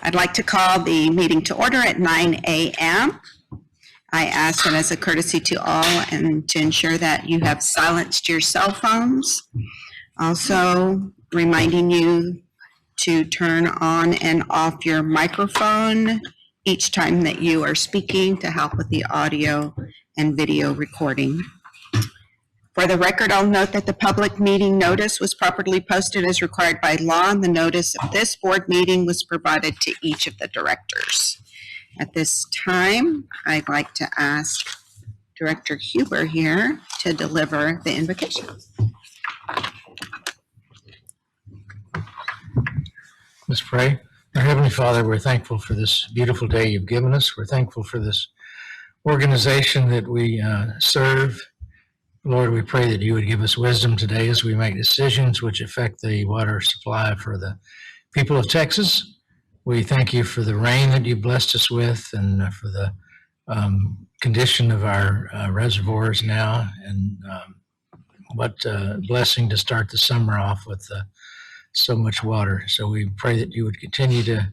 I'd like to call the meeting to order at 9 a.m. I ask that as a courtesy to all and to ensure that you have silenced your cell phones. Also reminding you to turn on and off your microphone each time that you are speaking to help with the audio and video recording. For the record, I'll note that the public meeting notice was properly posted as required by law, and the notice of this board meeting was provided to each of the directors. At this time, I'd like to ask Director Huber here to deliver the invocation. Let's pray. Our Heavenly Father, we're thankful for this beautiful day you've given us. We're thankful for this organization that we serve. Lord, we pray that you would give us wisdom today as we make decisions which affect the water supply for the people of Texas. We thank you for the rain that you blessed us with and for the condition of our reservoirs now, and what blessing to start the summer off with so much water. So we pray that you would continue to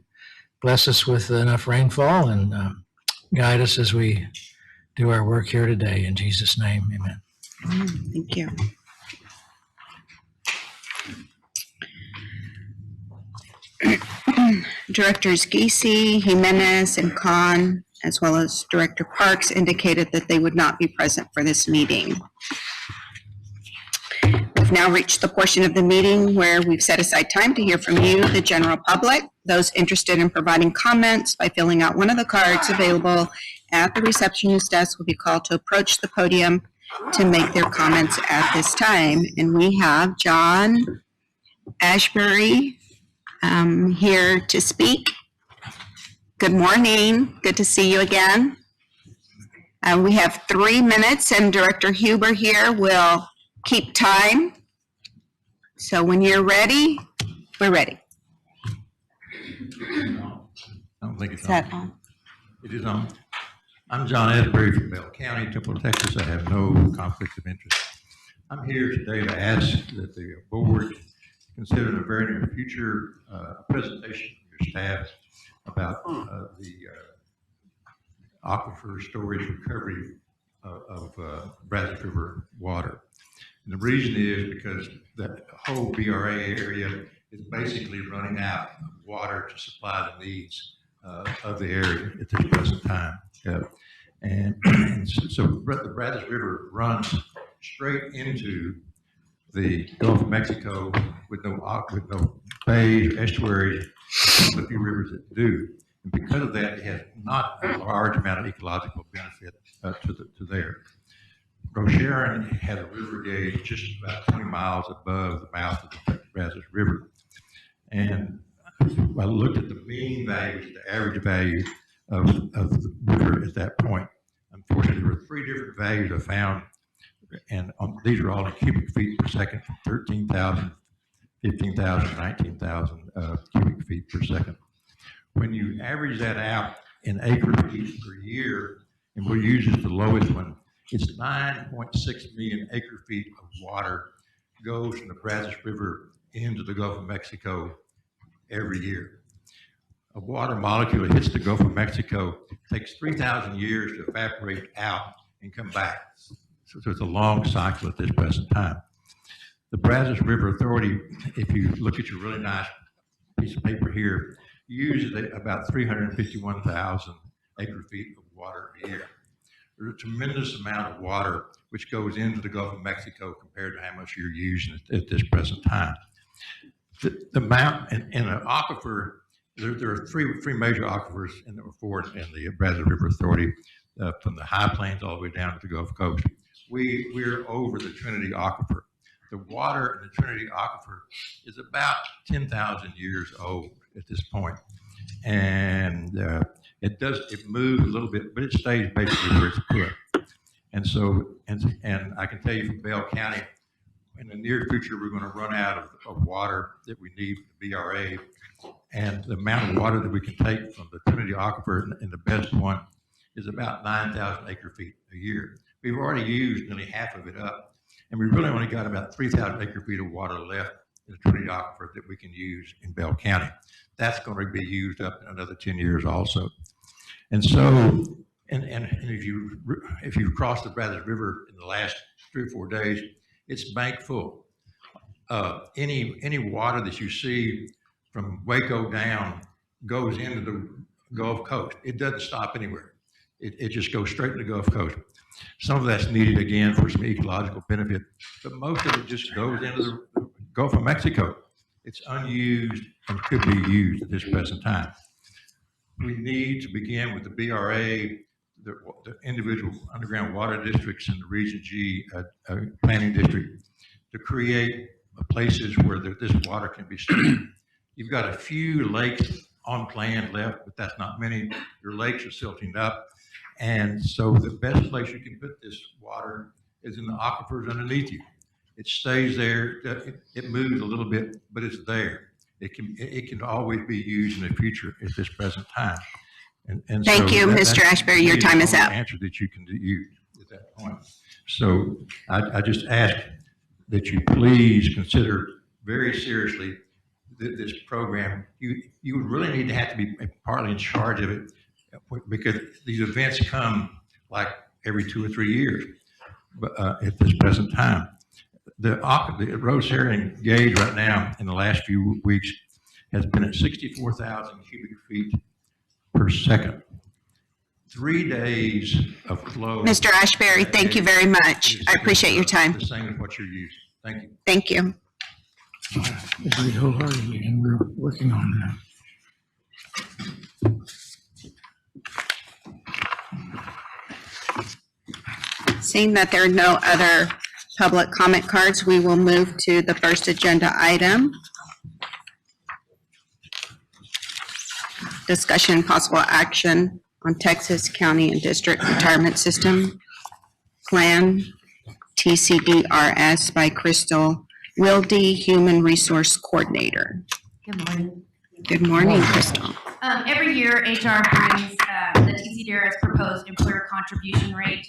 bless us with enough rainfall and guide us as we do our work here today. In Jesus' name, amen. Thank you. Directors Giese, Jimenez, and Khan, as well as Director Parks, indicated that they would not be present for this meeting. We've now reached the portion of the meeting where we've set aside time to hear from you, the general public. Those interested in providing comments by filling out one of the cards available at the receptionist desk will be called to approach the podium to make their comments at this time. And we have John Ashbury here to speak. Good morning. Good to see you again. We have 3 minutes, and Director Huber here will keep time. So when you're ready, we're ready. I don't think it's Is that on? It is on. I'm John Ashbury from Bell County, Temple, Texas. I have no conflict of interest. I'm here today to ask that the board consider in the very near future a presentation from your staff about the aquifer storage recovery of Brazos River water. And the reason is because that whole BRA area is basically running out of water to supply the needs of the area at this present time. And so the Brazos River runs straight into the Gulf of Mexico with no bays or estuaries, a few rivers that do. And because of that, it has not a large amount of ecological benefit to there. Rocheron has a river gauge just about 20 miles above the mouth of the Brazos River. And I looked at the mean value, which is the average value of the river at that point. Unfortunately, there were 3 different values I found, and these are all in cubic feet per second, from 13,000, 15,000, 19,000 cubic feet per second. When you average that out in acre feet per year, and we'll use the lowest one, it's 9.6 million acre feet of water goes from the Brazos River into the Gulf of Mexico every year. A water molecule that hits the Gulf of Mexico takes 3,000 years to evaporate out and come back. So it's a long cycle at this present time. The Brazos River Authority, if you look at your really nice piece of paper here, uses about 351,000 acre feet of water a year. There's a tremendous amount of water which goes into the Gulf of Mexico compared to how much you're using at this present time. The amount in an aquifer, there are three major aquifers in the Brazos River Authority, from the high plains all the way down to the Gulf Coast. We're over the Trinity Aquifer. The water in the Trinity Aquifer is about 10,000 years old at this point. And it moves a little bit, but it stays basically where it's put. And so, and I can tell you from Bell County, in the near future, we're going to run out of water that we need for the BRA. And the amount of water that we can take from the Trinity Aquifer, and the best one, is about 9,000 acre feet a year. We've already used nearly half of it up, and we really only got about 3,000 acre feet of water left in the Trinity Aquifer that we can use in Bell County. That's going to be used up in another 10 years also. And so, and if you cross the Brazos River in the last 3 or 4 days, it's bank full. Any water that you see from Waco down goes into the Gulf Coast. It doesn't stop anywhere. It just goes straight to the Gulf Coast. Some of that's needed again for some ecological benefit, but most of it just goes into the Gulf of Mexico. It's unused and could be used at this present time. We need to begin with the BRA, the individual underground water districts in the Region G planning district to create places where this water can be stored. You've got a few lakes on plan left, but that's not many. Your lakes are silting up. And so the best place you can put this water is in the aquifers underneath you. It stays there. It moves a little bit, but it's there. It can always be used in the future at this present time. And Thank you, Mr. Ashbury. Your time is up. Answer that you can use at that point. So I just ask that you please consider very seriously this program. You would really need to have to be partly in charge of it, because these events come like every 2 or 3 years. But at this present time, the Rose Herring gauge right now in the last few weeks has been at 64,000 cubic feet per second. 3 days of flow. Mr. Ashbury, thank you very much. I appreciate your time. The same as what you're using. Thank you. Thank you. Agreed wholeheartedly, and we're working on that. Seeing that there are no other public comment cards, we will move to the first agenda item. Discussion and possible action on Texas County and District Retirement System Plan, TCDRS, by Crystal Wilde, Human Resource Coordinator. Good morning. Good morning, Crystal. Every year, HR brings the TCDRS proposed employer contribution rate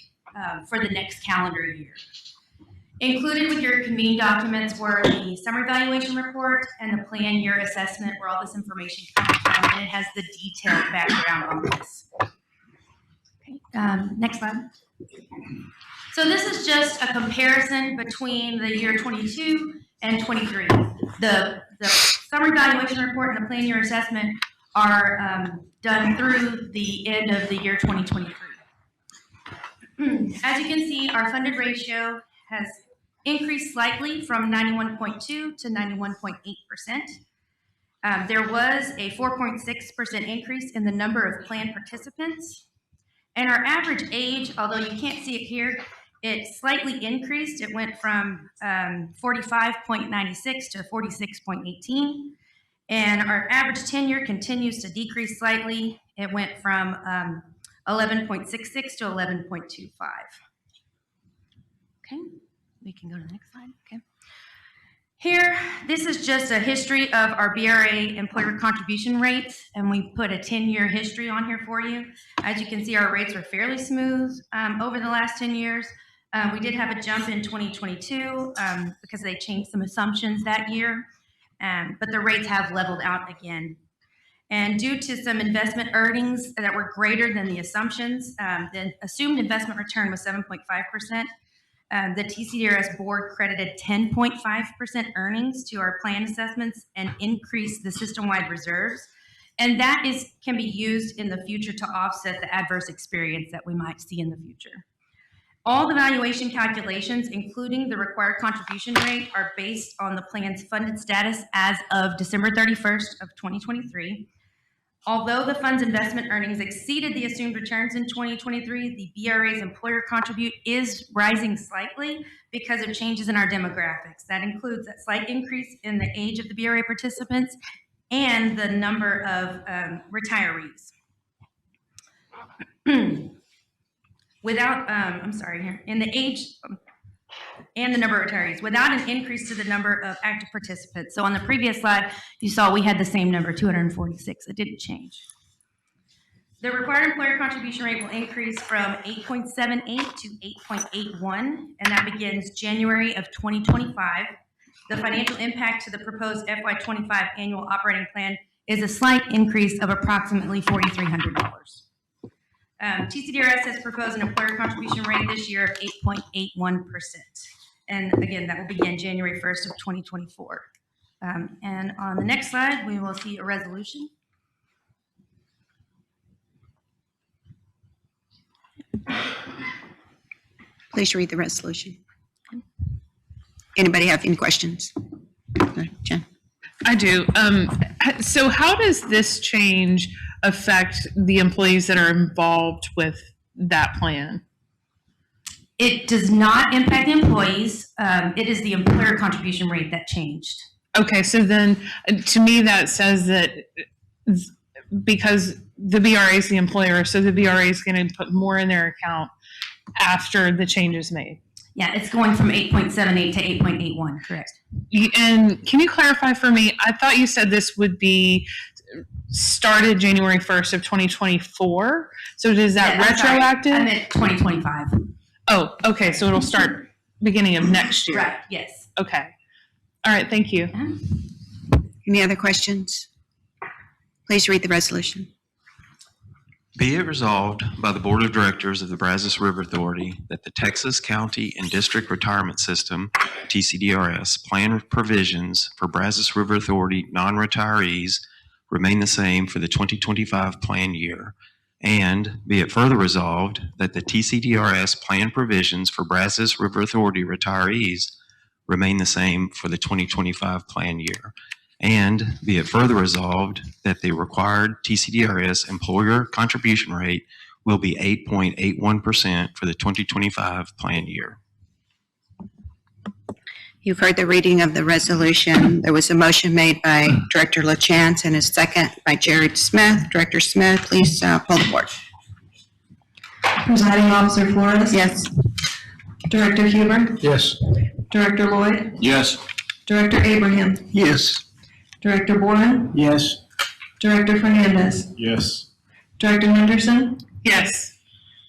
for the next calendar year. Included with your convened documents were the summer evaluation report and the plan year assessment, where all this information comes from, and it has the detailed background on this. Okay, next slide. So this is just a comparison between the year 22 and 23. The summer evaluation report and the plan year assessment are done through the end of the year 2023. As you can see, our funded ratio has increased slightly from 91.2 to 91.8%. There was a 4.6% increase in the number of plan participants. And our average age, although you can't see it here, it slightly increased. It went from 45.96 to 46.18. And our average tenure continues to decrease slightly. It went from 11.66 to 11.25. Okay, we can go to the next slide. Okay. Here, this is just a history of our BRA employer contribution rates, and we put a 10-year history on here for you. As you can see, our rates are fairly smooth over the last 10 years. We did have a jump in 2022 because they changed some assumptions that year, but the rates have leveled out again. And due to some investment earnings that were greater than the assumptions, the assumed investment return was 7.5%. The TCDRS board credited 10.5% earnings to our plan assessments and increased the system-wide reserves. And that can be used in the future to offset the adverse experience that we might see in the future. All the valuation calculations, including the required contribution rate, are based on the plan's funded status as of December 31st of 2023. Although the fund's investment earnings exceeded the assumed returns in 2023, the BRA's employer contribute is rising slightly because of changes in our demographics. That includes a slight increase in the age of the BRA participants and the number of retirees. In the age and the number of retirees, without an increase to the number of active participants. So on the previous slide, you saw we had the same number, 246. It didn't change. The required employer contribution rate will increase from 8.78 to 8.81, and that begins January of 2025. The financial impact to the proposed FY25 annual operating plan is a slight increase of approximately $4,300. TCDRS has proposed an employer contribution rate this year of 8.81%. And again, that will begin January 1st of 2024. And on the next slide, we will see a resolution. Please read the resolution. Anybody have any questions? Jen? I do. So how does this change affect the employees that are involved with that plan? It does not impact the employees. It is the employer contribution rate that changed. Okay, so then to me that says that because the BRA is the employer, so the BRA is going to put more in their account after the change is made. Yeah, it's going from 8.78 to 8.81, correct? And can you clarify for me? I thought you said this would be started January 1st of 2024. So is that Yeah, I'm sorry. retroactive? I meant 2025. Oh, okay. So it'll start beginning of next year. Right, yes. Okay. All right. Thank you. Any other questions? Please read the resolution. Be it resolved by the Board of Directors of the Brazos River Authority that the Texas County and District Retirement System, TCDRS, plan provisions for Brazos River Authority non-retirees remain the same for the 2025 plan year. And be it further resolved that the TCDRS plan provisions for Brazos River Authority retirees remain the same for the 2025 plan year. And be it further resolved that the required TCDRS employer contribution rate will be 8.81% for the 2025 plan year. You've heard the reading of the resolution. There was a motion made by Director LaChance and a second by Jared Smith. Director Smith, please pull the board. Presiding Officer Flores? Yes. Director Huber? Yes. Director Lloyd? Yes. Director Abraham? Yes. Director Boren? Yes. Director Fernandez? Yes. Director Henderson? Yes.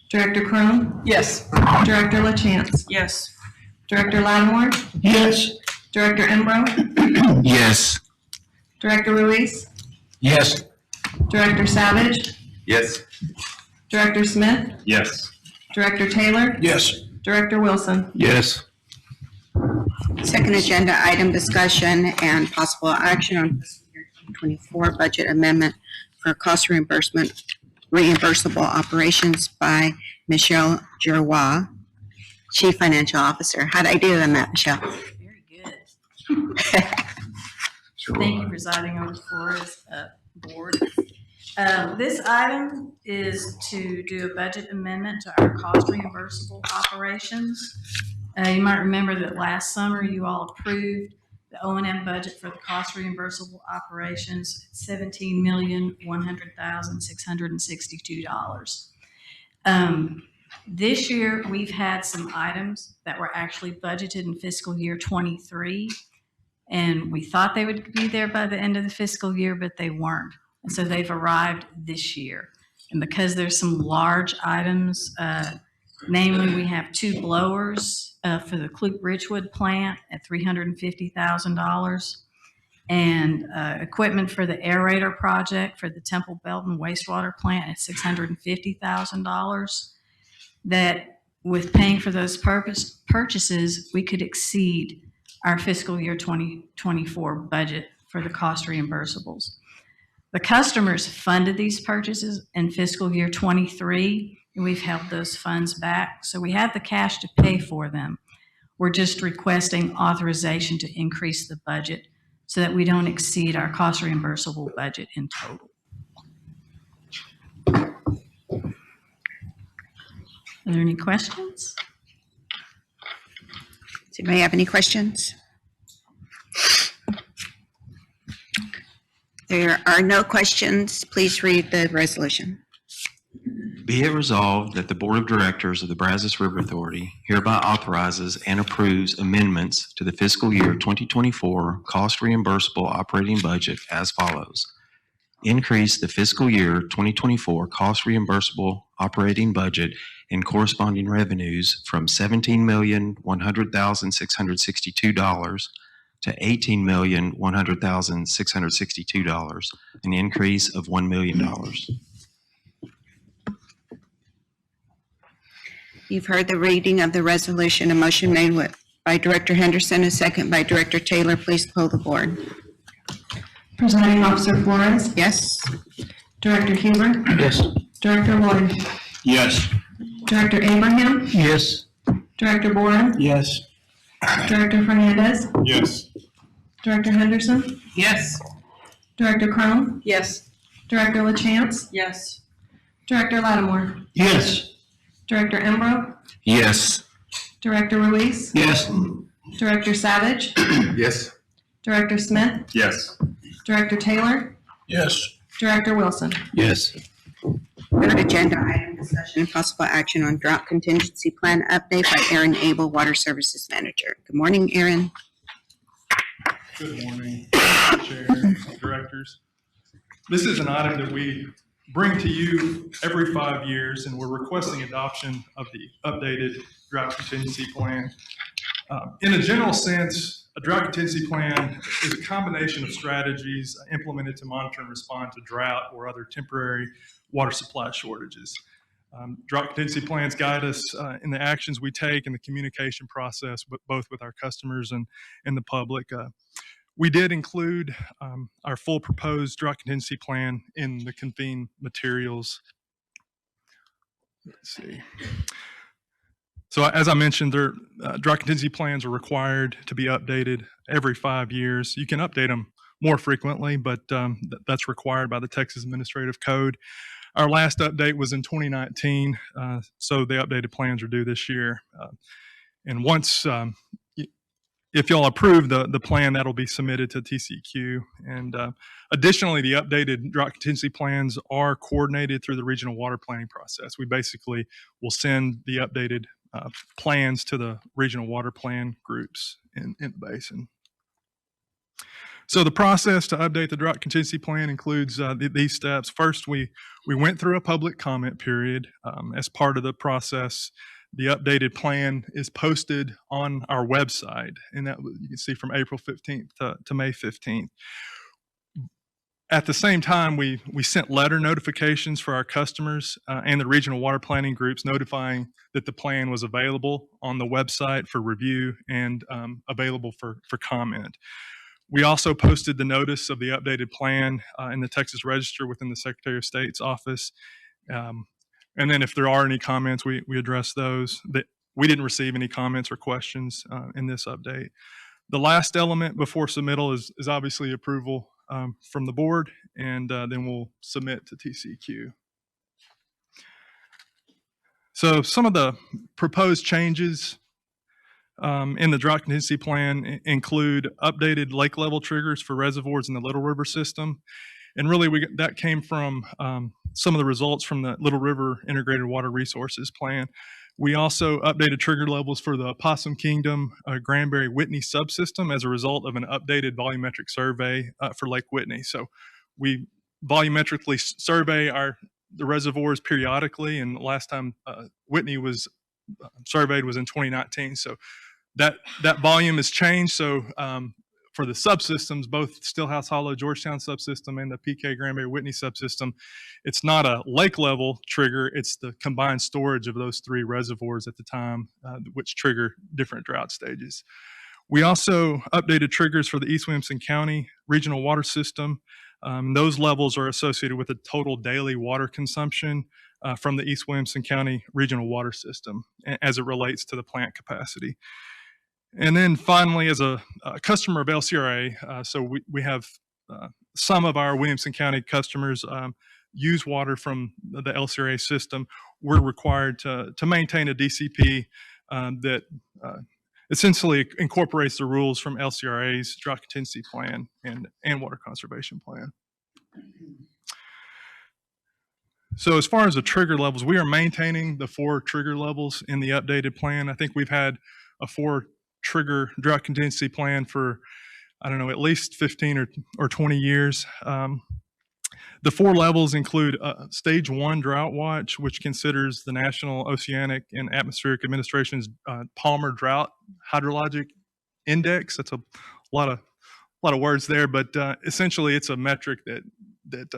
Director Crum? Yes. Director LaChance? Yes. Director Lattimore? Yes. Director Embro? Yes. Director Ruiz? Yes. Director Savage? Yes. Director Smith? Yes. Director Taylor? Yes. Director Wilson? Yes. Second agenda item, discussion and possible action on fiscal year 2024 budget amendment for cost reimbursable operations by Michelle Giroir, Chief Financial Officer. How'd I do on that, Michelle? Very good. Thank you, presiding over the Flores board. This item is to do a budget amendment to our cost reimbursable operations. You might remember that last summer you all approved the O&M budget for the cost reimbursable operations, $17,100,662. This year, we've had some items that were actually budgeted in fiscal year 23, and we thought they would be there by the end of the fiscal year, but they weren't. And so they've arrived this year. And because there's some large items, namely we have 2 blowers for the Clute Richwood plant at $350,000, and equipment for the aerator project for the Temple Belton wastewater plant at $650,000, that with paying for those purchases, we could exceed our fiscal year 2024 budget for the cost reimbursables. The customers funded these purchases in fiscal year 23, and we've held those funds back. So we have the cash to pay for them. We're just requesting authorization to increase the budget so that we don't exceed our cost reimbursable budget in total. Are there any questions? Does anybody have any questions? There are no questions. Please read the resolution. Be it resolved that the Board of Directors of the Brazos River Authority hereby authorizes and approves amendments to the fiscal year 2024 cost reimbursable operating budget as follows. Increase the fiscal year 2024 cost reimbursable operating budget and corresponding revenues from $17,100,662 to $18,100,662, an increase of $1 million. You've heard the reading of the resolution. A motion made by Director Henderson, a second by Director Taylor. Please poll the board. Presiding Officer Flores, Yes? Director Huber, Yes. Director Lloyd, Yes. Director Abraham, Yes. Director Boren, Yes. Director Fernandez, Yes. Director Henderson, Yes. Director Crum, Yes. Director LaChance, Yes. Director Lattimore, Yes. Director Embro, Yes. Director Ruiz, Yes. Director Savage, Yes. Director Smith, Yes. Director Taylor, Yes. Director Wilson. Yes. Third agenda item, discussion and possible action on drought contingency plan update by Aaron Abel, Water Services Manager. Good morning, Aaron. Good morning, Chair, Directors. This is an item that we bring to you every 5 years, and we're requesting adoption of the updated drought contingency plan. In a general sense, a drought contingency plan is a combination of strategies implemented to monitor and respond to drought or other temporary water supply shortages. Drought contingency plans guide us in the actions we take in the communication process, but both with our customers and the public. We did include our full proposed drought contingency plan in the convened materials. Let's see. So as I mentioned, drought contingency plans are required to be updated every 5 years. You can update them more frequently, but that's required by the Texas Administrative Code. Our last update was in 2019, so the updated plans are due this year. And once, if y'all approve the plan, that'll be submitted to TCEQ. And additionally, the updated drought contingency plans are coordinated through the regional water planning process. We basically will send the updated plans to the regional water plan groups in the basin. So the process to update the drought contingency plan includes these steps. First, we went through a public comment period. As part of the process, the updated plan is posted on our website, and that you can see from April 15th to May 15th. At the same time, we sent letter notifications for our customers and the regional water planning groups notifying that the plan was available on the website for review and available for comment. We also posted the notice of the updated plan in the Texas Register within the Secretary of State's office. And then if there are any comments, we address those. We didn't receive any comments or questions in this update. The last element before submittal is obviously approval from the board, and then we'll submit to TCEQ. So some of the proposed changes in the drought contingency plan include updated lake level triggers for reservoirs in the Little River system. And really, that came from some of the results from the Little River Integrated Water Resources Plan. We also updated trigger levels for the Possum Kingdom Granbury Whitney subsystem as a result of an updated volumetric survey for Lake Whitney. So we volumetrically survey the reservoirs periodically, and the last time Whitney was surveyed was in 2019. So that volume has changed. So for the subsystems, both Stillhouse Hollow Georgetown subsystem and the PK Granbury Whitney subsystem, it's not a lake level trigger, it's the combined storage of those three reservoirs at the time, which trigger different drought stages. We also updated triggers for the East Williamson County regional water system. Those levels are associated with the total daily water consumption from the East Williamson County regional water system as it relates to the plant capacity. And then finally, as a customer of LCRA, so we have some of our Williamson County customers use water from the LCRA system. We're required to maintain a DCP that essentially incorporates the rules from LCRA's drought contingency plan and water conservation plan. So as far as the trigger levels, we are maintaining the 4 trigger levels in the updated plan. I think we've had a 4 trigger drought contingency plan for, I don't know, at least 15 or 20 years. The 4 levels include stage 1 drought watch, which considers the National Oceanic and Atmospheric Administration's Palmer Drought Hydrologic Index. That's a lot of words there, but essentially it's a metric that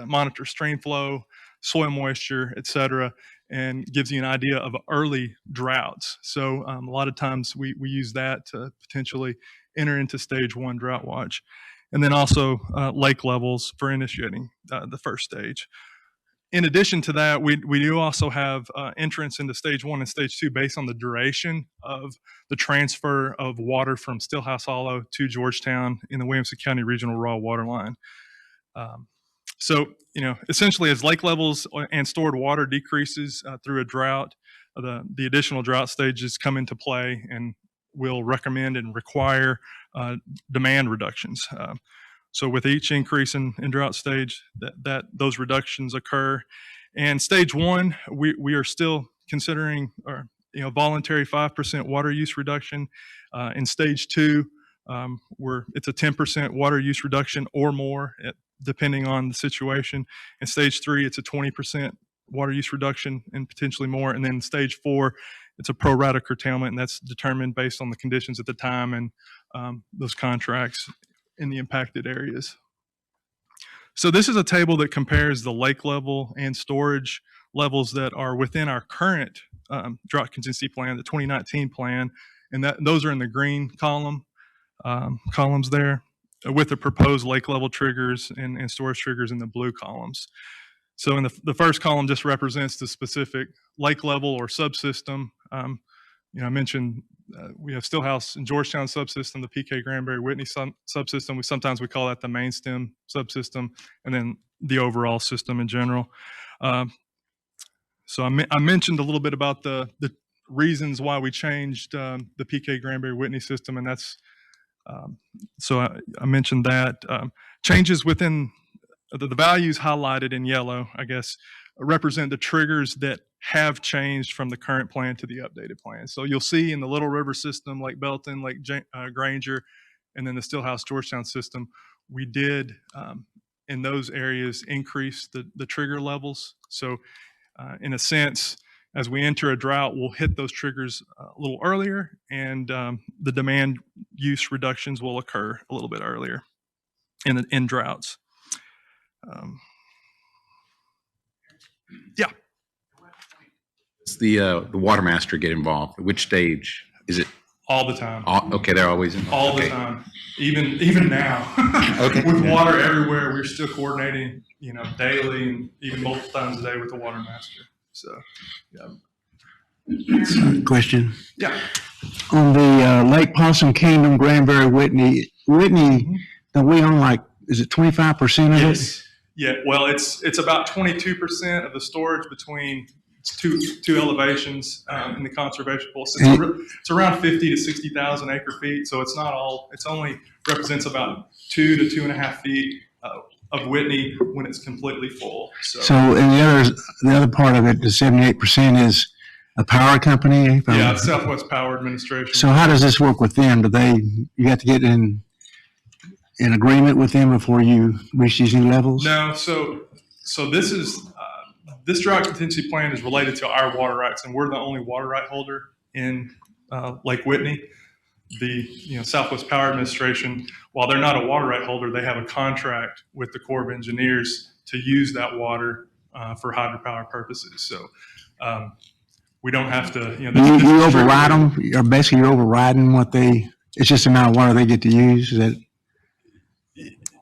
monitors stream flow, soil moisture, et cetera, and gives you an idea of early droughts. So a lot of times we use that to potentially enter into stage 1 drought watch. And then also lake levels for initiating the first stage. In addition to that, we do also have entrance into stage 1 and stage 2 based on the duration of the transfer of water from Stillhouse Hollow to Georgetown in the Williamson County Regional Raw Water Line. So, essentially as lake levels and stored water decreases through a drought, the additional drought stages come into play and will recommend and require demand reductions. So with each increase in drought stage, that those reductions occur. And stage 1, we are still considering voluntary 5% water use reduction. In stage 2, it's a 10% water use reduction or more, depending on the situation. In stage 3, it's a 20% water use reduction and potentially more. And then stage 4, it's a pro rata curtailment, and that's determined based on the conditions at the time and those contracts in the impacted areas. So this is a table that compares the lake level and storage levels that are within our current drought contingency plan, the 2019 plan, and those are in the green columns there, with the proposed lake level triggers and storage triggers in the blue columns. So in the first column just represents the specific lake level or subsystem. I mentioned we have Stillhouse and Georgetown subsystem, the PK Granbury Whitney subsystem. Sometimes we call that the main stem subsystem, and then the overall system in general. So I mentioned a little bit about the reasons why we changed the PK Granbury Whitney system, and that's so I mentioned that changes within the values highlighted in yellow, I guess, represent the triggers that have changed from the current plan to the updated plan. So you'll see in the Little River system, Lake Belton, Lake Granger, and then the Stillhouse Georgetown system, we did in those areas increase the trigger levels. So in a sense, as we enter a drought, we'll hit those triggers a little earlier, and the demand use reductions will occur a little bit earlier in droughts. Yeah. Does the water master get involved? At which stage is it? All the time. Okay, they're always involved. All okay. the time. Even now. Okay. With water everywhere, we're still coordinating, daily and even multiple times a day with the water master. So, yeah. Question. Yeah. On the Lake Possum Kingdom, Granbury, Whitney, don't we own is it 25% of it? Yes. Yeah. Well, it's about 22% of the storage between two elevations in the conservation pool. So it's around 50 to 60,000 acre feet. So it's not all. It's only represents about 2 to 2.5 feet of Whitney when it's completely full. So and the other part of it, the 78% is a power company. Yeah, Southwest Power Administration. So how does this work with them? You have to get in agreement with them before you reach these new levels? No. So this is. This drought contingency plan is related to our water rights, and we're the only water right holder in Lake Whitney. The Southwest Power Administration, while they're not a water right holder, they have a contract with the Corps of Engineers to use that water for hydropower purposes. So we don't have to. You override them, or basically you're overriding it's just the amount of water they get to use. Is that?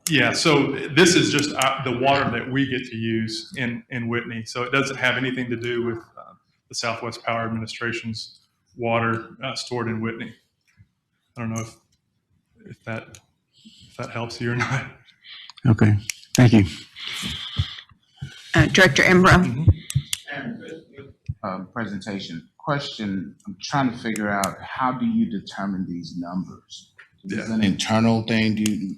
Yeah, so this is just the water that we get to use in Whitney. So it doesn't have anything to do with the Southwest Power Administration's water stored in Whitney. I don't know if that helps you or not. Okay, thank you. Director Embro. Presentation. Question, I'm trying to figure out, how do you determine these numbers? Is it an internal thing? Do you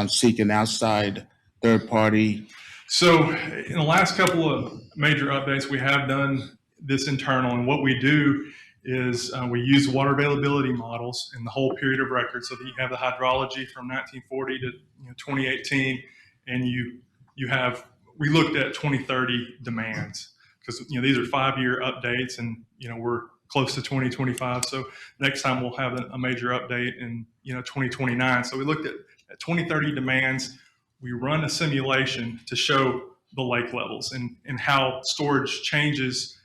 seek an outside third party? So in the last couple of major updates, we have done this internal, and what we do is we use water availability models in the whole period of record, so that you have the hydrology from 1940 to 2018, and we looked at 2030 demands, because these are 5-year updates, and we're close to 2025. So next time we'll have a major update in 2029. So we looked at 2030 demands. We run a simulation to show the lake levels and how storage changes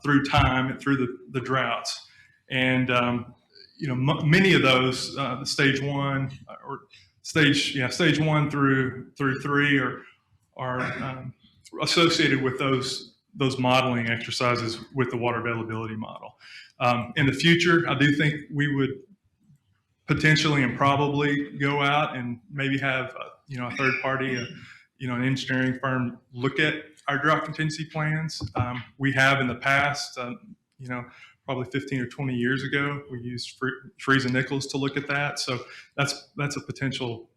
through time and through the droughts. And many of those, the stage one stage 1 through 3 are associated with those modeling exercises with the water availability model. In the future, I do think we would potentially and probably go out and maybe have a third party, an engineering firm look at our drought contingency plans. We have in the past, probably 15 or 20 years ago, we used Freeze and Nichols to look at that. So that's a potential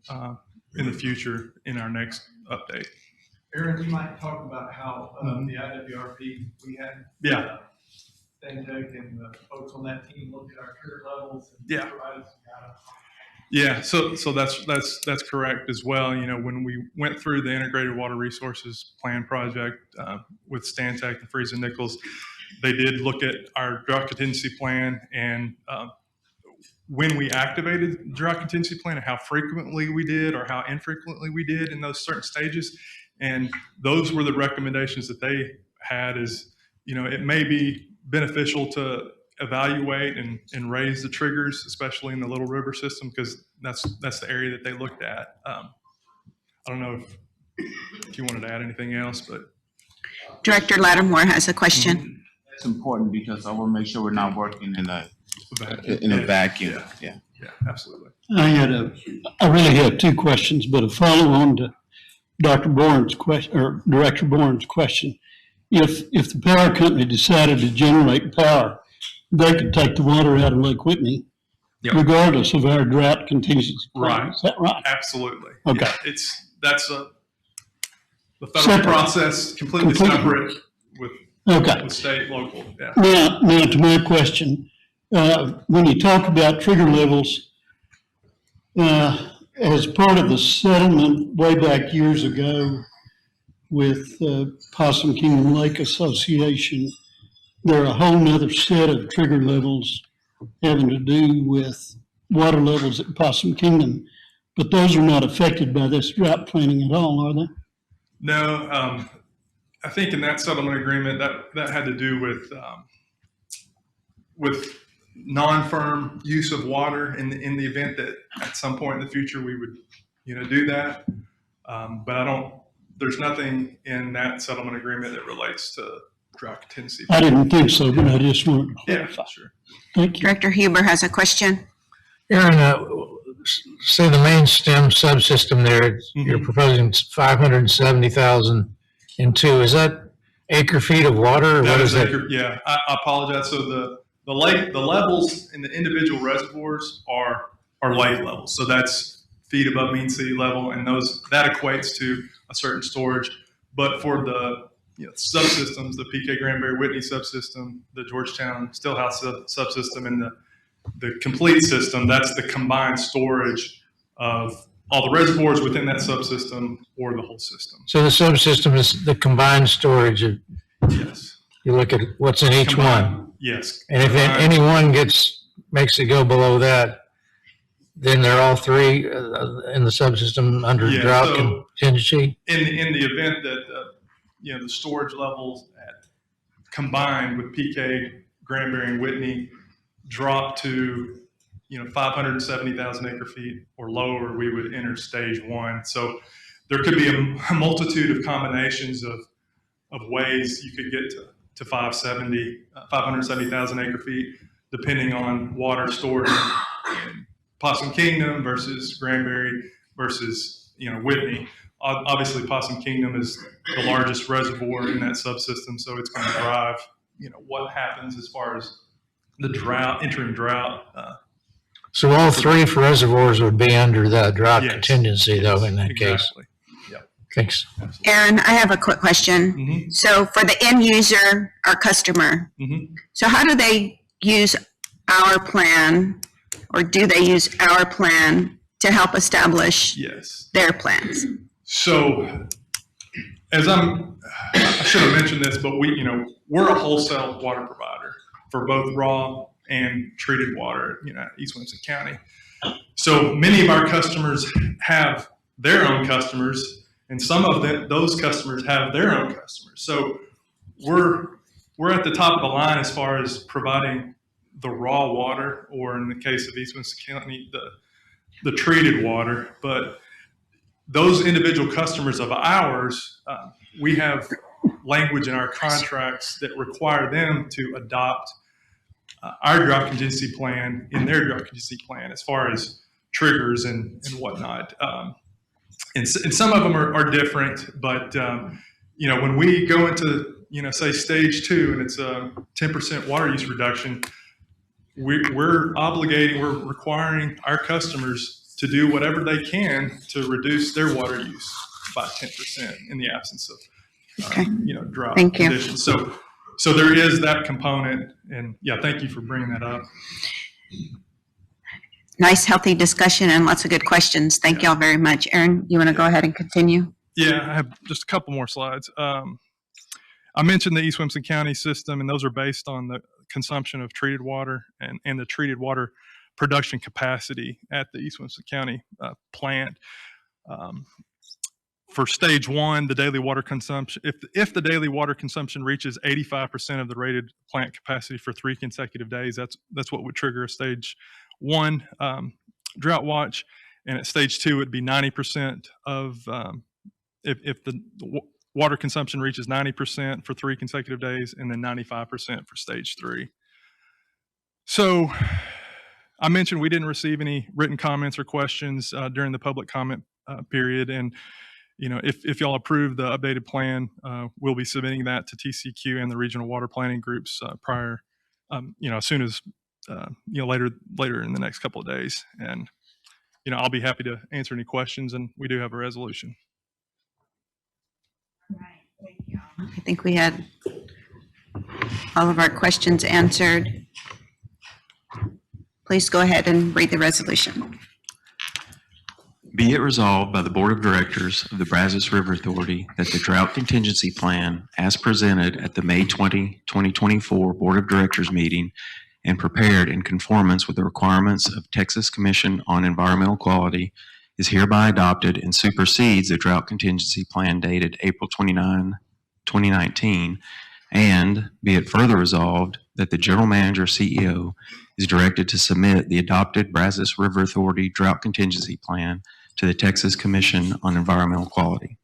in the future in our next update. Aaron, you might talk about how the IWRP we had. Yeah. Stantec and the folks on that team looked at our trigger levels and Yeah. provided some data. Yeah, so that's correct as well. When we went through the integrated water resources plan project with Stantec and Freeze and Nichols, they did look at our drought contingency plan and when we activated the drought contingency plan and how frequently we did or how infrequently we did in those certain stages. And those were the recommendations that they had is, it may be beneficial to evaluate and raise the triggers, especially in the Little River system, because that's the area that they looked at. I don't know if you wanted to add anything else, but. Director Lattimore has a question. That's important because I want to make sure we're not working in a Yeah. vacuum. Yeah, absolutely. I really had two questions, but a follow on to Dr. Bourne's question, or Director Bourne's question. If the power company decided to generate power, they could take the water out of Lake Whitney, Yep. regardless of our drought contingency plan. Right. Is that right? Absolutely. Okay. Yeah, that's the federal Separate. process, completely separate with Okay. state, local. Yeah. Now to my question, when you talk about trigger levels, as part of the settlement way back years ago with Possum Kingdom Lake Association, there are a whole nother set of trigger levels having to do with water levels at Possum Kingdom, but those are not affected by this drought planning at all, are they? No, I think in that settlement agreement that had to do with non-firm use of water in the event that at some point in the future we would, do that. But there's nothing in that settlement agreement that relates to drought contingency. I didn't think so, but I just wanted to Yeah, clarify. sure. Thank you. Director Huber has a question. Aaron, say the main stem subsystem there, you're proposing 570,000 in two. Is that acre feet of water? Or what is that? Yeah, I apologize. So the levels in the individual reservoirs are lake levels. So that's feet above mean sea level, and that equates to a certain storage. But for the subsystems, the PK Granbury Whitney subsystem, the Georgetown Stillhouse subsystem, and the complete system, that's the combined storage of all the reservoirs within that subsystem or the whole system. So the subsystem is the combined storage of, Yes. you look at what's in each one. Yes. And if any one makes it go below that, then they're all three in the subsystem under Yeah, drought so- contingency? In the event that, the storage levels combined with PK, Granbury, and Whitney drop to, 570,000 acre feet or lower, we would enter stage 1. So there could be a multitude of combinations of ways you could get to 570,000 acre feet, depending on water stored in Possum Kingdom versus Granbury versus, Whitney. Obviously, Possum Kingdom is the largest reservoir in that subsystem, so it's going to drive, what happens as far as the entering drought. So all three reservoirs would be under the drought Yes. contingency though, in that case? Exactly. Yep. Thanks. Aaron, I have a quick question. Mhm. So for the end user, our customer, Mhm. so how do they use our plan, or do they use our plan to help establish Yes. their plans? So, I should have mentioned this, but we're a wholesale water provider. for both raw and treated water, East Williamson County. So many of our customers have their own customers, and some of those customers have their own customers. So we're at the top of the line as far as providing the raw water, or in the case of East Winston County, the treated water. But those individual customers of ours, we have language in our contracts that require them to adopt our drought contingency plan in their drought contingency plan as far as triggers and whatnot. And some of them are different, but when we go into say stage 2 and it's a 10% water use reduction, we're requiring our customers to do whatever they can to reduce their water use by 10% in the absence of drought Thank you. conditions. So there is that component, and thank you for bringing that up. Nice, healthy discussion and lots of good questions. Thank y'all very much. Aaron, you want to go ahead and continue? Yeah, I have just a couple more slides. I mentioned the East Williamson County system, and those are based on the consumption of treated water and the treated water production capacity at the East Williamson County plant. For stage 1, the daily water consumption, if the daily water consumption reaches 85% of the rated plant capacity for 3 consecutive days, that's what would trigger a stage 1 drought watch. And at stage 2, it would be 90% of, if the water consumption reaches 90% for 3 consecutive days, and then 95% for stage 3. So I mentioned we didn't receive any written comments or questions during the public comment period. And, if y'all approve the updated plan, we'll be submitting that to TCQ and the regional water planning groups prior, as soon as, later in the next couple of days. And, I'll be happy to answer any questions, and we do have a resolution. I think we had all of our questions answered. Please go ahead and read the resolution. Be it resolved by the Board of Directors of the Brazos River Authority that the Drought Contingency Plan, as presented at the May 20, 2024 Board of Directors meeting and prepared in conformance with the requirements of Texas Commission on Environmental Quality, is hereby adopted and supersedes the Drought Contingency Plan dated April 29, 2019, and be it further resolved that the General Manager CEO is directed to submit the adopted Brazos River Authority Drought Contingency Plan to the Texas Commission on Environmental Quality.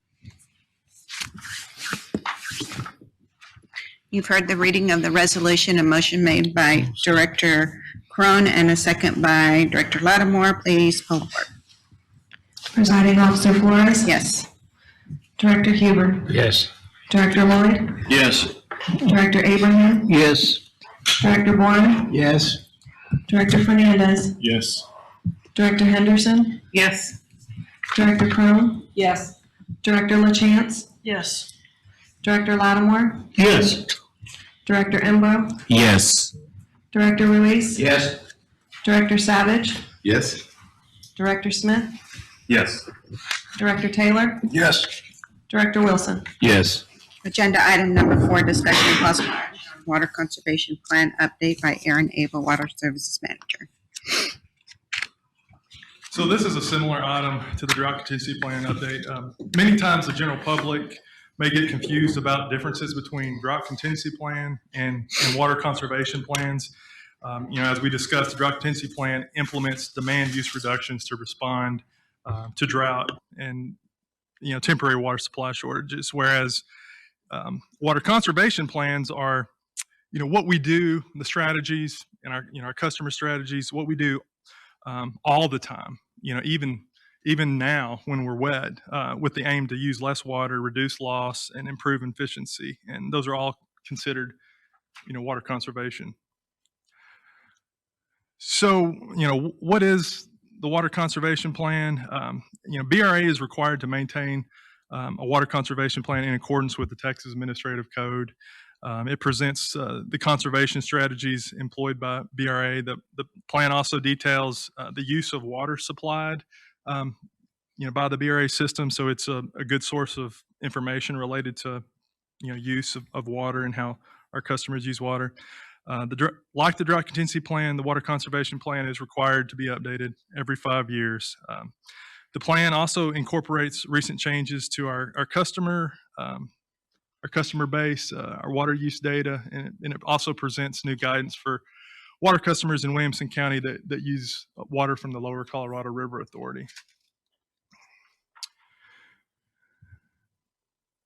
You've heard the reading of the resolution, a motion made by Director Crone and a second by Director Lattimore. Please poll the board. Presiding Officer Flores? Yes. Director Huber? Yes. Director Lloyd? Yes. Director Abraham? Yes. Director Bourne? Yes. Director Fernandez? Yes. Director Henderson? Yes. Director Crone? Yes. Director LaChance? Yes. Director Lattimore? Yes. Director Embro? Yes. Director Ruiz? Yes. Director Savage? Yes. Director Smith? Yes. Director Taylor? Yes. Director Wilson? Yes. Agenda item number 4, discussion and possible action on water conservation plan update by Aaron Abel, Water Services Manager. So this is a similar item to the drought contingency plan update. Many times the general public may get confused about differences between drought contingency plan and water conservation plans. As we discussed, the drought contingency plan implements demand use reductions to respond to drought and temporary water supply shortages, whereas water conservation plans are what we do, the strategies and our customer strategies, what we do all the time, even now when we're wet, with the aim to use less water, reduce loss, and improve efficiency. And those are all considered, water conservation. So, what is the water conservation plan? BRA is required to maintain a water conservation plan in accordance with the Texas Administrative Code. It presents the conservation strategies employed by BRA. The plan also details the use of water supplied by the BRA system. So it's a good source of information related to use of water and how our customers use water. Like the drought contingency plan, the water conservation plan is required to be updated every 5 years. The plan also incorporates recent changes to our customer base, our water use data, and it also presents new guidance for water customers in Williamson County that use water from the Lower Colorado River Authority.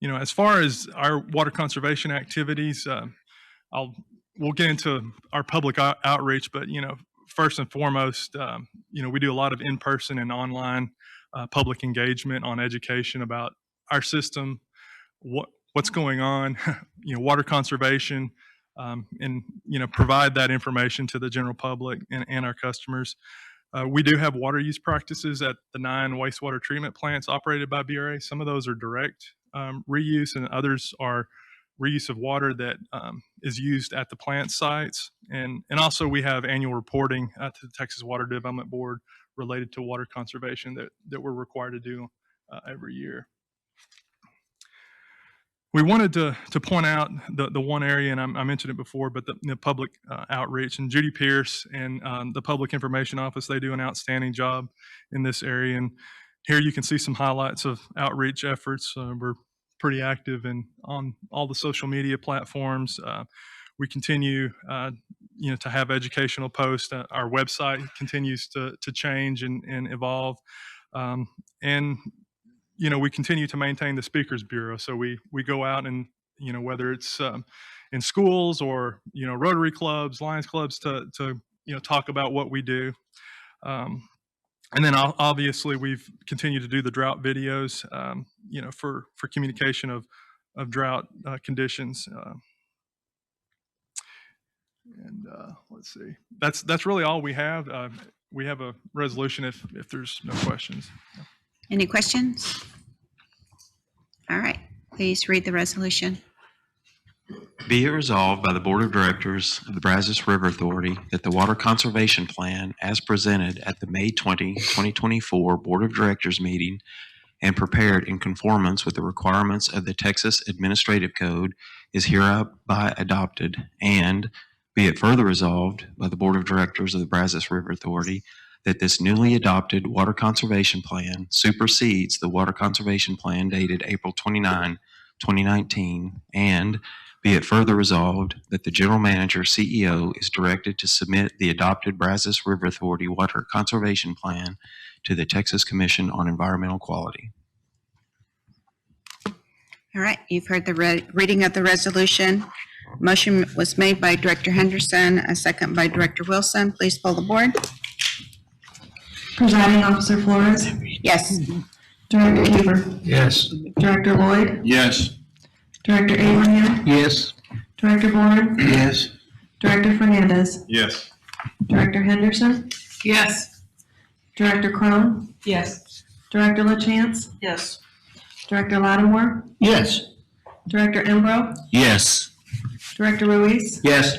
You know, as far as our water conservation activities, we'll get into our public outreach, but you know, first and foremost, you know, we do a lot of in-person and online public engagement on education about our system, what's going on, you know, water conservation, and you know, provide that information to the general public and our customers. We do have water use practices at the 9 wastewater treatment plants operated by BRA. Some of those are direct reuse, and others are reuse of water that is used at the plant sites. And also we have annual reporting to the Texas Water Development Board related to water conservation that we're required to do every year. We wanted to point out the one area, and I mentioned it before, but the public outreach. And Judy Pierce and the Public Information Office, they do an outstanding job in this area. And here you can see some highlights of outreach efforts. We're pretty active on all the social media platforms. We continue, you know, to have educational posts. Our website continues to change and evolve, and you know, we continue to maintain the Speakers Bureau. So we go out and, you know, whether it's in schools or, you know, Rotary clubs, Lions clubs, to you know, talk about what we do. And then obviously we've continued to do the drought videos, you know, for communication of drought conditions. And let's see, that's really all we have. We have a resolution if there's no questions. Any questions? All right, please read the resolution. Be it resolved by the Board of Directors of the Brazos River Authority that the Water Conservation Plan, as presented at the May 20, 2024 Board of Directors meeting and prepared in conformance with the requirements of the Texas Administrative Code, is hereby adopted. And be it further resolved by the Board of Directors of the Brazos River Authority that this newly adopted Water Conservation Plan supersedes the Water Conservation Plan dated April 29, 2019, and be it further resolved that the General Manager, CEO, is directed to submit the adopted Brazos River Authority Water Conservation Plan to the Texas Commission on Environmental Quality. All right, you've heard the reading of the resolution. Motion was made by Director Henderson, a second by Director Wilson. Please poll the board. Presiding Officer Flores, Yes. Director Huber, Yes. Director Lloyd, Yes. Director Abraham, Yes. Director Bourne, Yes. Director Fernandez, Yes. Director Henderson, Yes. Director Crone, Yes. Director LaChance, Yes. Director Lattimore, Yes. Director Embro, Yes. Director Ruiz, Yes.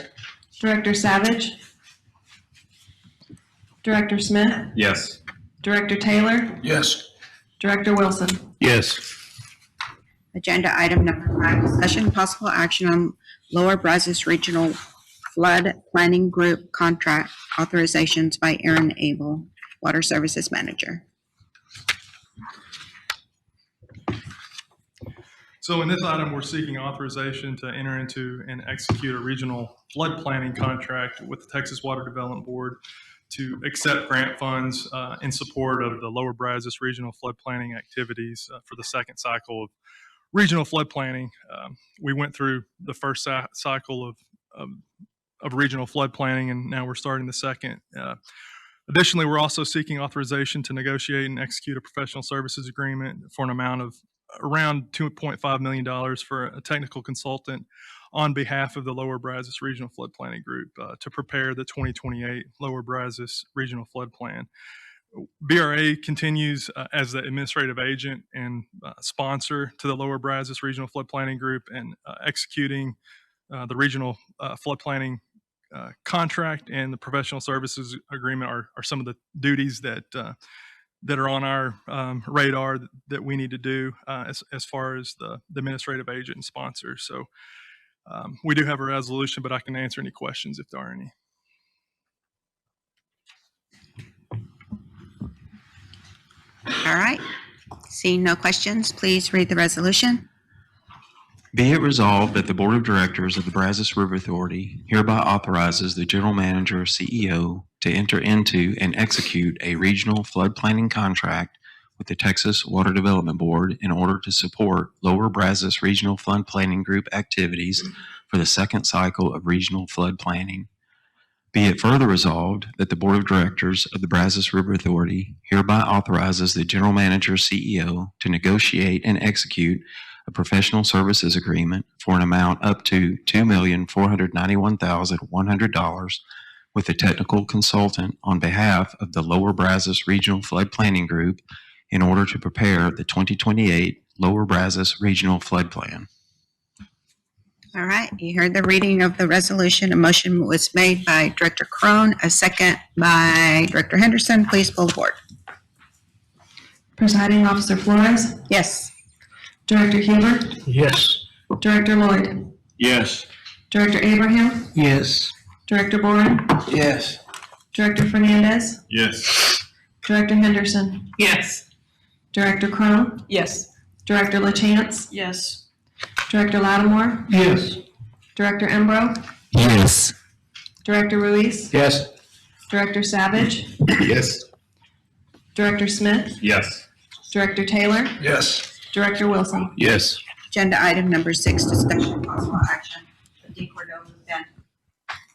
Director Savage, Director Smith, Yes. Director Taylor, Yes. Director Wilson. Yes. Agenda item number 5, discussion possible action on Lower Brazos Regional Flood Planning Group contract authorizations by Aaron Abel, Water Services Manager. So in this item, we're seeking authorization to enter into and execute a regional flood planning contract with the Texas Water Development Board to accept grant funds in support of the Lower Brazos regional flood planning activities for the second cycle of regional flood planning. We went through the first cycle of regional flood planning, and now we're starting the second. Additionally, we're also seeking authorization to negotiate and execute a professional services agreement for an amount of around $2.5 million for a technical consultant on behalf of the Lower Brazos Regional Flood Planning Group to prepare the 2028 Lower Brazos Regional Flood Plan. BRA continues as the administrative agent and sponsor to the Lower Brazos Regional Flood Planning Group, and executing the regional flood planning contract and the professional services agreement are some of the duties that are on our radar that we need to do as far as the administrative agent and sponsor. So We do have a resolution, but I can answer any questions if there are any. All right. Seeing no questions, please read the resolution. Be it resolved that the Board of Directors of the Brazos River Authority hereby authorizes the General Manager or CEO to enter into and execute a regional flood planning contract with the Texas Water Development Board in order to support Lower Brazos Regional Flood Planning Group activities for the second cycle of regional flood planning. Be it further resolved that the Board of Directors of the Brazos River Authority hereby authorizes the General Manager CEO to negotiate and execute a professional services agreement for an amount up to $2,491,100 with a technical consultant on behalf of the Lower Brazos Regional Flood Planning Group in order to prepare the 2028 Lower Brazos Regional Flood Plan. All right, you heard the reading of the resolution. A motion was made by Director Crone, a second by Director Henderson. Please pull the board. Presiding Officer Flores, Yes. Director Huber, Yes. Director Lloyd, Yes. Director Abraham, Yes. Director Boren, Yes. Director Fernandez, Yes. Director Henderson, Yes. Director Crone, Yes. Director LaChance, Yes. Director Lattimore, Yes. Director Embro, Yes. Director Ruiz, Yes. Director Savage, Yes. Director Smith, Yes. Director Taylor, Yes. Director Wilson. Yes. Agenda item number 6, discussion and possible action. The Cordova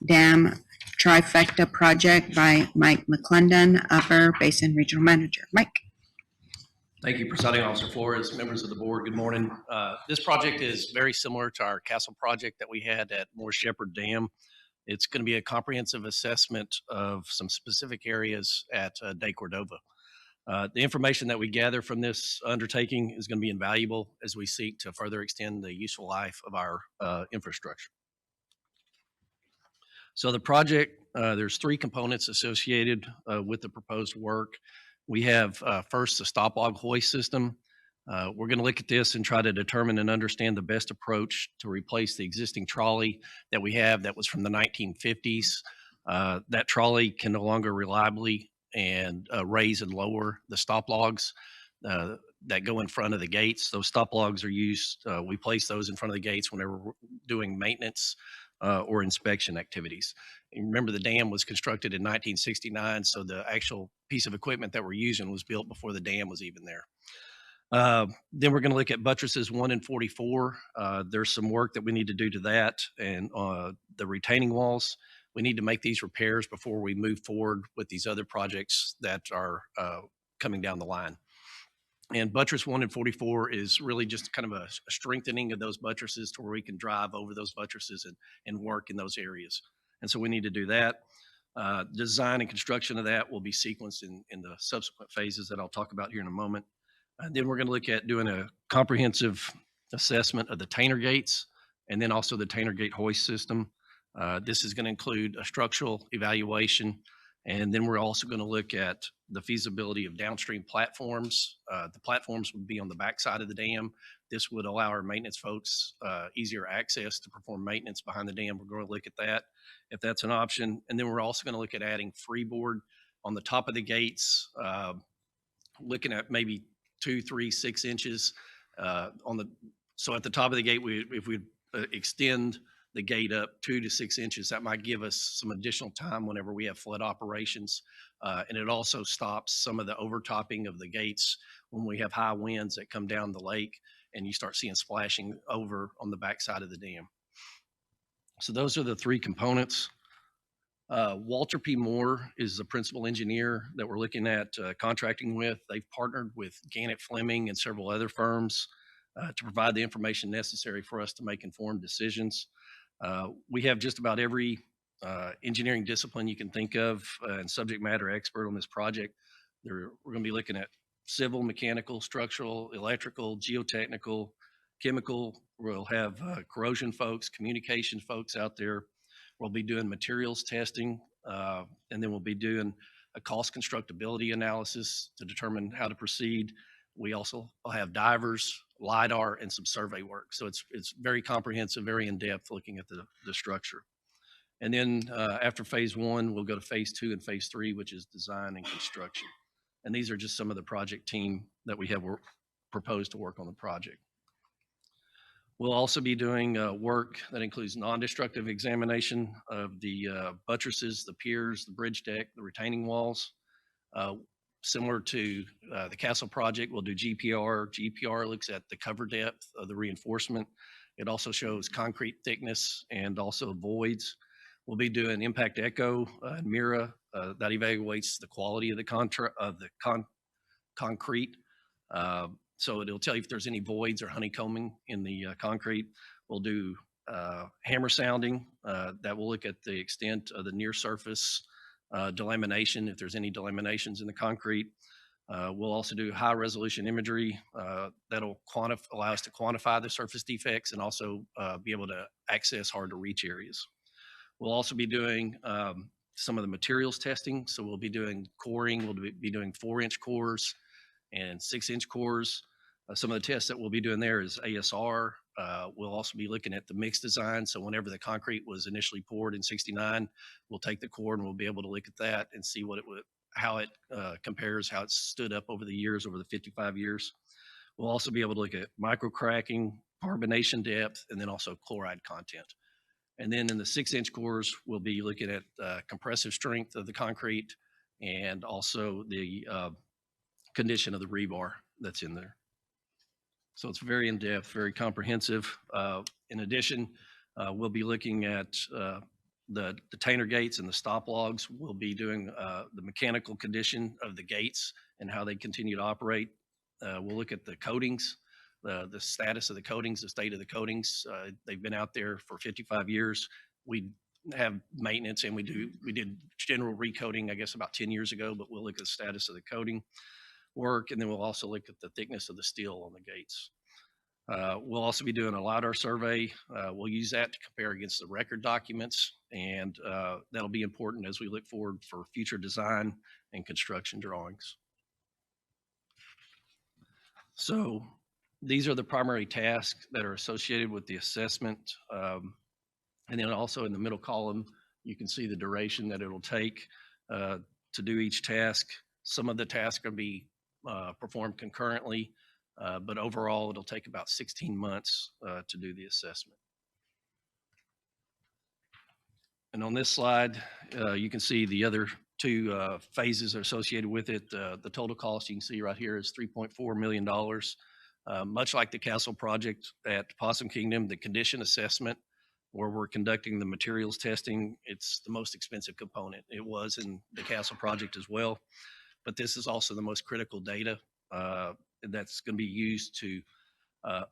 Dam Trifecta Project by Mike McClendon, Upper Basin Regional Manager. Mike? Thank you, Presiding Officer Flores, members of the board, good morning. This project is very similar to our Castle project that we had at Moore Shepherd Dam. It's going to be a comprehensive assessment of some specific areas at De Cordova. The information that we gather from this undertaking is going to be invaluable as we seek to further extend the useful life of our infrastructure. So the project, there's 3 components associated with the proposed work. We have first the stop log hoist system. We're going to look at this and try to determine and understand the best approach to replace the existing trolley that we have that was from the 1950s. That trolley can no longer reliably and raise and lower the stop logs that go in front of the gates. Those stop logs are used, we place those in front of the gates whenever we're doing maintenance or inspection activities. And remember, the dam was constructed in 1969, so the actual piece of equipment that we're using was built before the dam was even there. Then we're going to look at buttresses 1 and 44. There's some work that we need to do to that, and the retaining walls. We need to make these repairs before we move forward with these other projects that are coming down the line. And buttress 1 and 44 is really just kind of a strengthening of those buttresses to where we can drive over those buttresses and work in those areas. And so we need to do that. Design and construction of that will be sequenced in the subsequent phases that I'll talk about here in a moment. Then we're going to look at doing a comprehensive assessment of the Tainer gates and then also the Tainer gate hoist system. This is going to include a structural evaluation, and then we're also going to look at the feasibility of downstream platforms. The platforms would be on the backside of the dam. This would allow our maintenance folks easier access to perform maintenance behind the dam. We're going to look at that if that's an option. And then we're also going to look at adding freeboard on the top of the gates, looking at maybe 2, 3, 6 inches so at the top of the gate, if we extend the gate up 2 to 6 inches, that might give us some additional time whenever we have flood operations. And it also stops some of the overtopping of the gates when we have high winds that come down the lake and you start seeing splashing over on the backside of the dam. So those are the 3 components. Walter P. Moore is the principal engineer that we're looking at contracting with. They've partnered with Gannett Fleming and several other firms to provide the information necessary for us to make informed decisions. We have just about every engineering discipline you can think of and subject matter expert on this project. We're going to be looking at civil, mechanical, structural, electrical, geotechnical, chemical. We'll have corrosion folks, communication folks out there. We'll be doing materials testing, and then we'll be doing a cost constructability analysis to determine how to proceed. We also have divers, LiDAR, and some survey work. So it's very comprehensive, very in-depth looking at the structure. And then after phase 1, we'll go to phase 2 and phase 3, which is design and construction. And these are just some of the project team that we have proposed to work on the project. We'll also be doing work that includes non-destructive examination of the buttresses, the piers, the bridge deck, the retaining walls. Similar to the Castle project, we'll do GPR. GPR looks at the cover depth of the reinforcement. It also shows concrete thickness and also voids. We'll be doing impact echo and MIRA that evaluates the quality of the concrete. So it'll tell you if there's any voids or honeycombing in the concrete. We'll do hammer sounding that will look at the extent of the near surface delamination, if there's any delaminations in the concrete. We'll also do high resolution imagery that'll allow us to quantify the surface defects and also be able to access hard to reach areas. We'll also be doing some of the materials testing. So we'll be doing coring, we'll be doing 4-inch cores and 6-inch cores. Some of the tests that we'll be doing there is ASR. We'll also be looking at the mix design. So whenever the concrete was initially poured in '69, we'll take the core and we'll be able to look at that and see how it compares, how it's stood up over the years, over the 55 years. We'll also be able to look at micro cracking, carbonation depth, and then also chloride content. And then in the 6-inch cores, we'll be looking at compressive strength of the concrete and also the condition of the rebar that's in there. So it's very in-depth, very comprehensive. In addition, we'll be looking at the Tainer gates and the stop logs. We'll be doing the mechanical condition of the gates and how they continue to operate. We'll look at the coatings, the status of the coatings, the state of the coatings. They've been out there for 55 years. We have maintenance and we did general recoating, I guess, about 10 years ago, but we'll look at the status of the coating work, and then we'll also look at the thickness of the steel on the gates. We'll also be doing a LiDAR survey. We'll use that to compare against the record documents, and that'll be important as we look forward for future design and construction drawings. So these are the primary tasks that are associated with the assessment. And then also in the middle column, you can see the duration that it'll take to do each task. Some of the tasks are going to be performed concurrently, but overall it'll take about 16 months to do the assessment. And on this slide, you can see the other two phases are associated with it. The total cost you can see right here is $3.4 million. Much like the Castle project at Possum Kingdom, the condition assessment, where we're conducting the materials testing, it's the most expensive component. It was in the Castle project as well. But this is also the most critical data that's going to be used to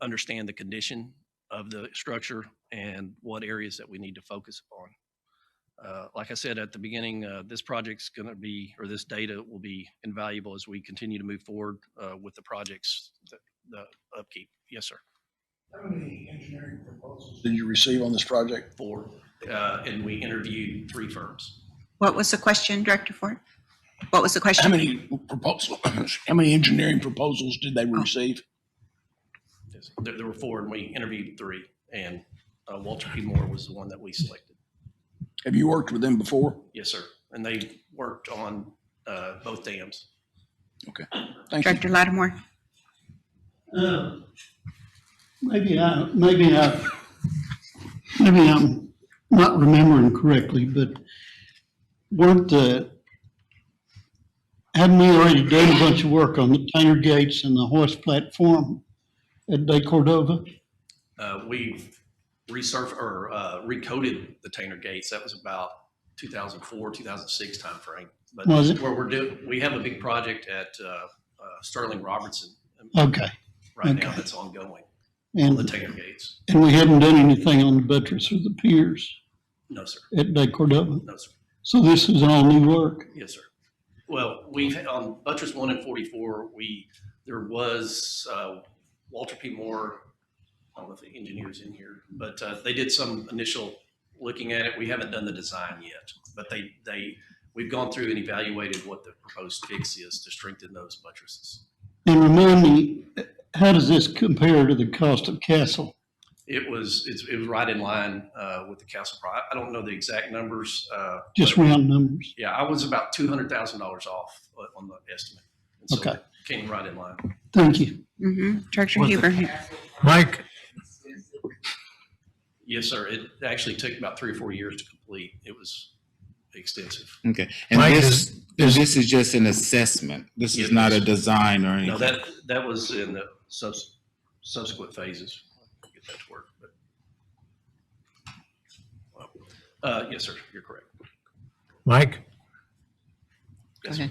understand the condition of the structure and what areas that we need to focus upon. Like I said at the beginning, this project's going to be, or this data will be invaluable as we continue to move forward with the projects, the upkeep. Yes, sir. How many engineering proposals did you receive on this project? 4, and we interviewed 3 firms. What was the question, Director Ford? What was the question? How many engineering proposals did they receive? Yes, there were 4, and we interviewed 3, and Walter P. Moore was the one that we selected. Have you worked with them before? Yes, sir. And they worked on both dams. Okay. Thank you. Director Lattimore? Maybe I'm not remembering correctly, but hadn't we already done a bunch of work on the Tainer gates and the hoist platform at De Cordova? We've recoated the Tainer gates. That was about 2004, 2006 timeframe. But Was it? We have a big project at Sterling Robertson. Okay. Right now Okay. that's ongoing. And The Tainer gates. And we hadn't done anything on the buttress or the piers No, sir. at De Cordova? No, sir. So this is all new work? Yes, sir. Well, we've on buttress 1 and 44. There was Walter P. Moore. I don't know if the engineer's in here, but they did some initial looking at it. We haven't done the design yet, but we've gone through and evaluated what the proposed fix is to strengthen those buttresses. And remind me, how does this compare to the cost of Castle? It was right in line with the Castle price. I don't know the exact numbers. Just but round numbers. Yeah, I was about $200,000 off on the estimate. And so Okay. it came right in line. Thank you. Director Huber. Mike, Yes, sir. It actually took about 3 or 4 years to complete. It was extensive. Okay, and Mike, this is just an assessment. This is not a design or No, anything. that was in the subsequent phases. I'll get that to work, but yes, sir. You're correct. Mike, Yes, sir.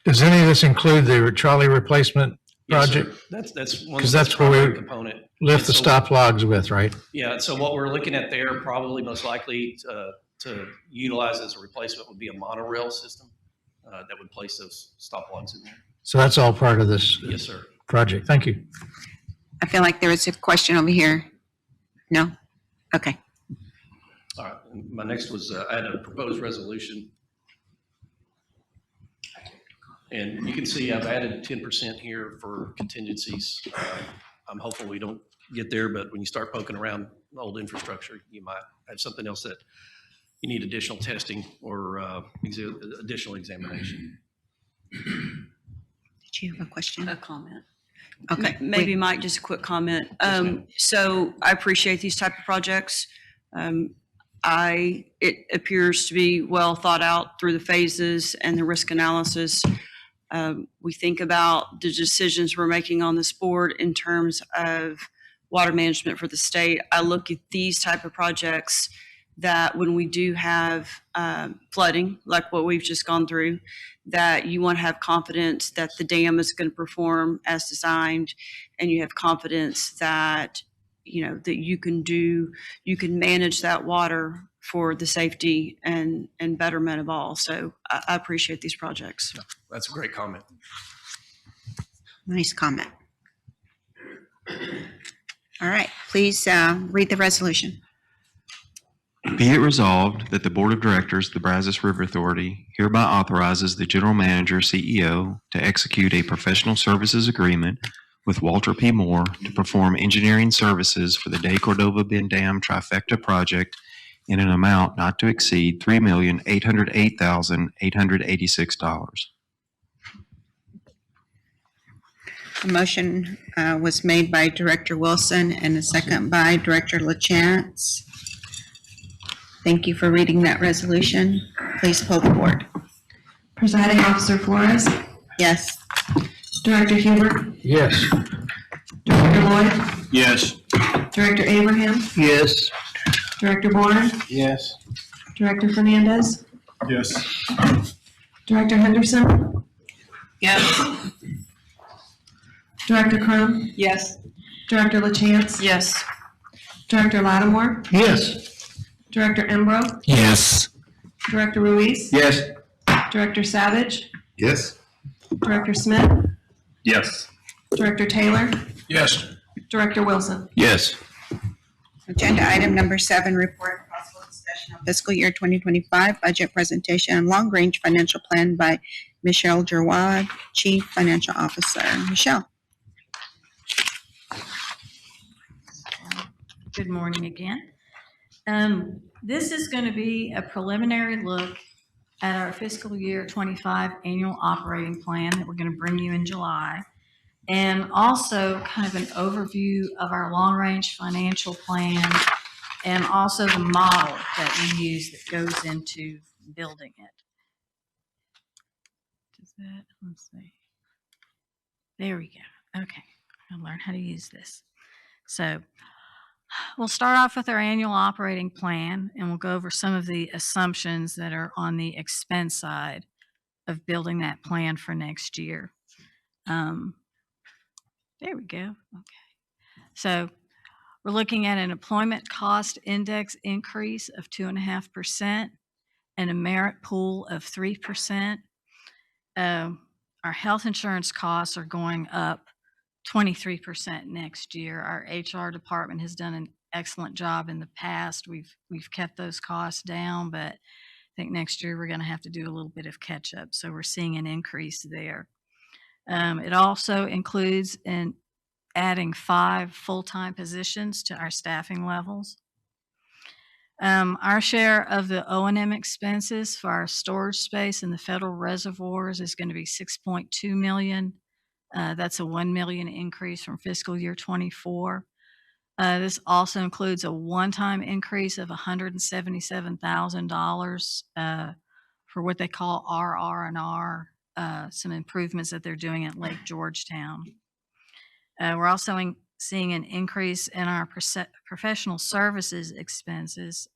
does any of this include the trolley replacement Yes, sir. project? That's one. Because that's where primary we component. lift And the so- stop logs with, right? Yeah, so what we're looking at there, probably most likely to utilize as a replacement would be a monorail system that would place those stop logs in there. So that's all part of this Yes, sir. project. Thank you. I feel like there was a question over here. No? Okay. All right, and my next was, I had a proposed resolution. And you can see I've added 10% here for contingencies. I'm hopeful we don't get there, but when you start poking around old infrastructure, you might have something else that you need additional testing or additional examination. Did you have a question? A comment. Okay. Maybe Mike, just a quick comment. So I appreciate these type of projects. It appears to be well thought out through the phases and the risk analysis. We think about the decisions we're making on this board in terms of water management for the state. I look at these type of projects that when we do have flooding, like what we've just gone through, that you want to have confidence that the dam is going to perform as designed, and you have confidence that, you know, that you can manage that water for the safety and betterment of all. So I appreciate these projects. That's a great comment. Nice comment. All right, please read the resolution. Be it resolved that the Board of Directors of the Brazos River Authority hereby authorizes the General Manager, CEO, to execute a professional services agreement with Walter P. Moore to perform engineering services for the Day Cordova Bend Dam Trifecta project in an amount not to exceed $3,808,886. A motion was made by Director Wilson and a second by Director LaChance. Thank you for reading that resolution. Please poll the board. Presiding Officer Flores, Yes. Director Huber, Yes. Director Lloyd, Yes. Director Abraham, Yes. Director Bourne, Yes. Director Fernandez, Yes. Director Henderson, Yes. Director Crum, Yes. Director LaChance, Yes. Director Lattimore, Yes. Director Embro, Yes. Director Ruiz, Yes. Director Savage, Yes. Director Smith, Yes. Director Taylor, Yes. Director Wilson. Yes. Agenda item number 7, report of possible discussion of fiscal year 2025 budget presentation and long-range financial plan by Michelle Gerwad, Chief Financial Officer. Michelle. Good morning again. This is going to be a preliminary look at our fiscal year 25 annual operating plan that we're going to bring you in July. And also kind of an overview of our long-range financial plan and also the model that we use that goes into building it. Does that, let's see. There we go. Okay, I'll learn how to use this. So we'll start off with our annual operating plan, and we'll go over some of the assumptions that are on the expense side of building that plan for next year. There we go. Okay. So we're looking at an employment cost index increase of 2.5% and a merit pool of 3%. Our health insurance costs are going up 23% next year. Our HR department has done an excellent job in the past. We've kept those costs down, but I think next year we're going to have to do a little bit of catch up. So we're seeing an increase there. It also includes in adding 5 full-time positions to our staffing levels. Our share of the O&M expenses for our storage space in the federal reservoirs is going to be $6.2 million. That's a $1 million increase from fiscal year '24. This also includes a one-time increase of $177,000 for what they call RR&R, some improvements that they're doing at Lake Georgetown. We're also seeing an increase in our professional services expenses.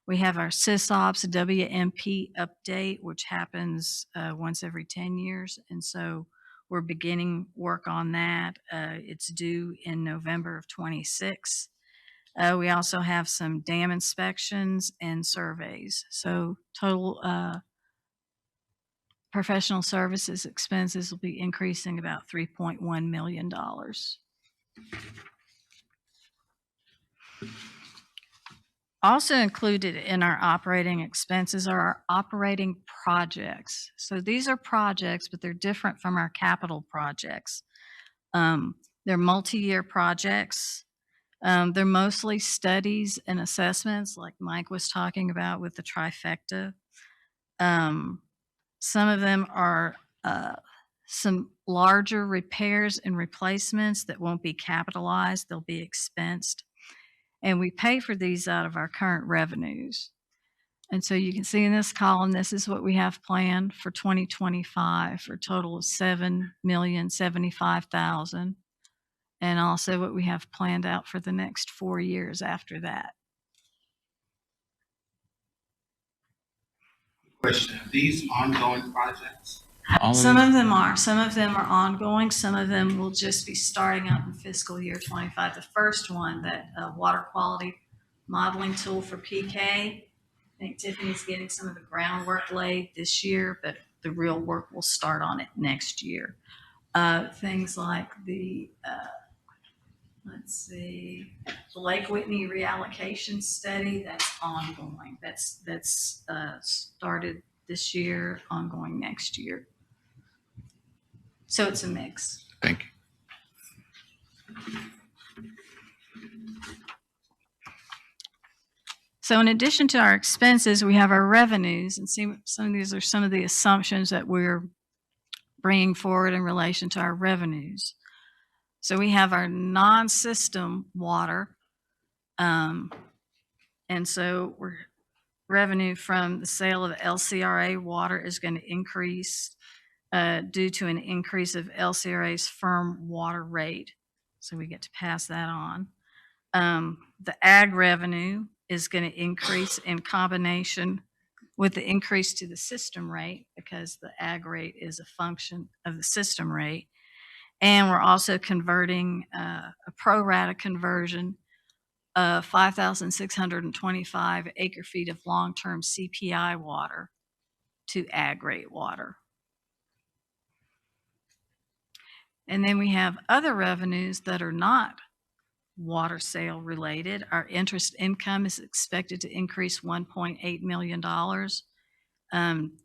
We have our SysOps WMP update, which happens once every 10 years. And so we're beginning work on that. It's due in November of '26. We also have some dam inspections and surveys. So total professional services expenses will be increasing about $3.1 million. Also included in our operating expenses are our operating projects. So these are projects, but they're different from our capital projects. They're multi-year projects. They're mostly studies and assessments, like Mike was talking about with the trifecta. Some of them are some larger repairs and replacements that won't be capitalized, they'll be expensed. And we pay for these out of our current revenues. And so you can see in this column, this is what we have planned for 2025 for a total of $7,075,000. And also what we have planned out for the next 4 years after that. Question, are these ongoing projects? Some of them are ongoing. Some of them will just be starting up in fiscal year '25. The first one, that water quality modeling tool for PK, I think Tiffany's getting some of the groundwork laid this year, but the real work will start on it next year. Things like the, the Lake Whitney reallocation study, that's ongoing. That's started this year, ongoing next year. So it's a mix. Thank you. So in addition to our expenses, we have our revenues, and some of these are some of the assumptions that we're bringing forward in relation to our revenues. So we have our non-system water, and so revenue from the sale of LCRA water is going to increase due to an increase of LCRA's firm water rate. So we get to pass that on. The ag revenue is going to increase in combination with the increase to the system rate, because the ag rate is a function of the system rate. And we're also converting a pro rata conversion of 5,625 acre feet of long-term CPI water to ag rate water. And then we have other revenues that are not water sale related. Our interest income is expected to increase $1.8 million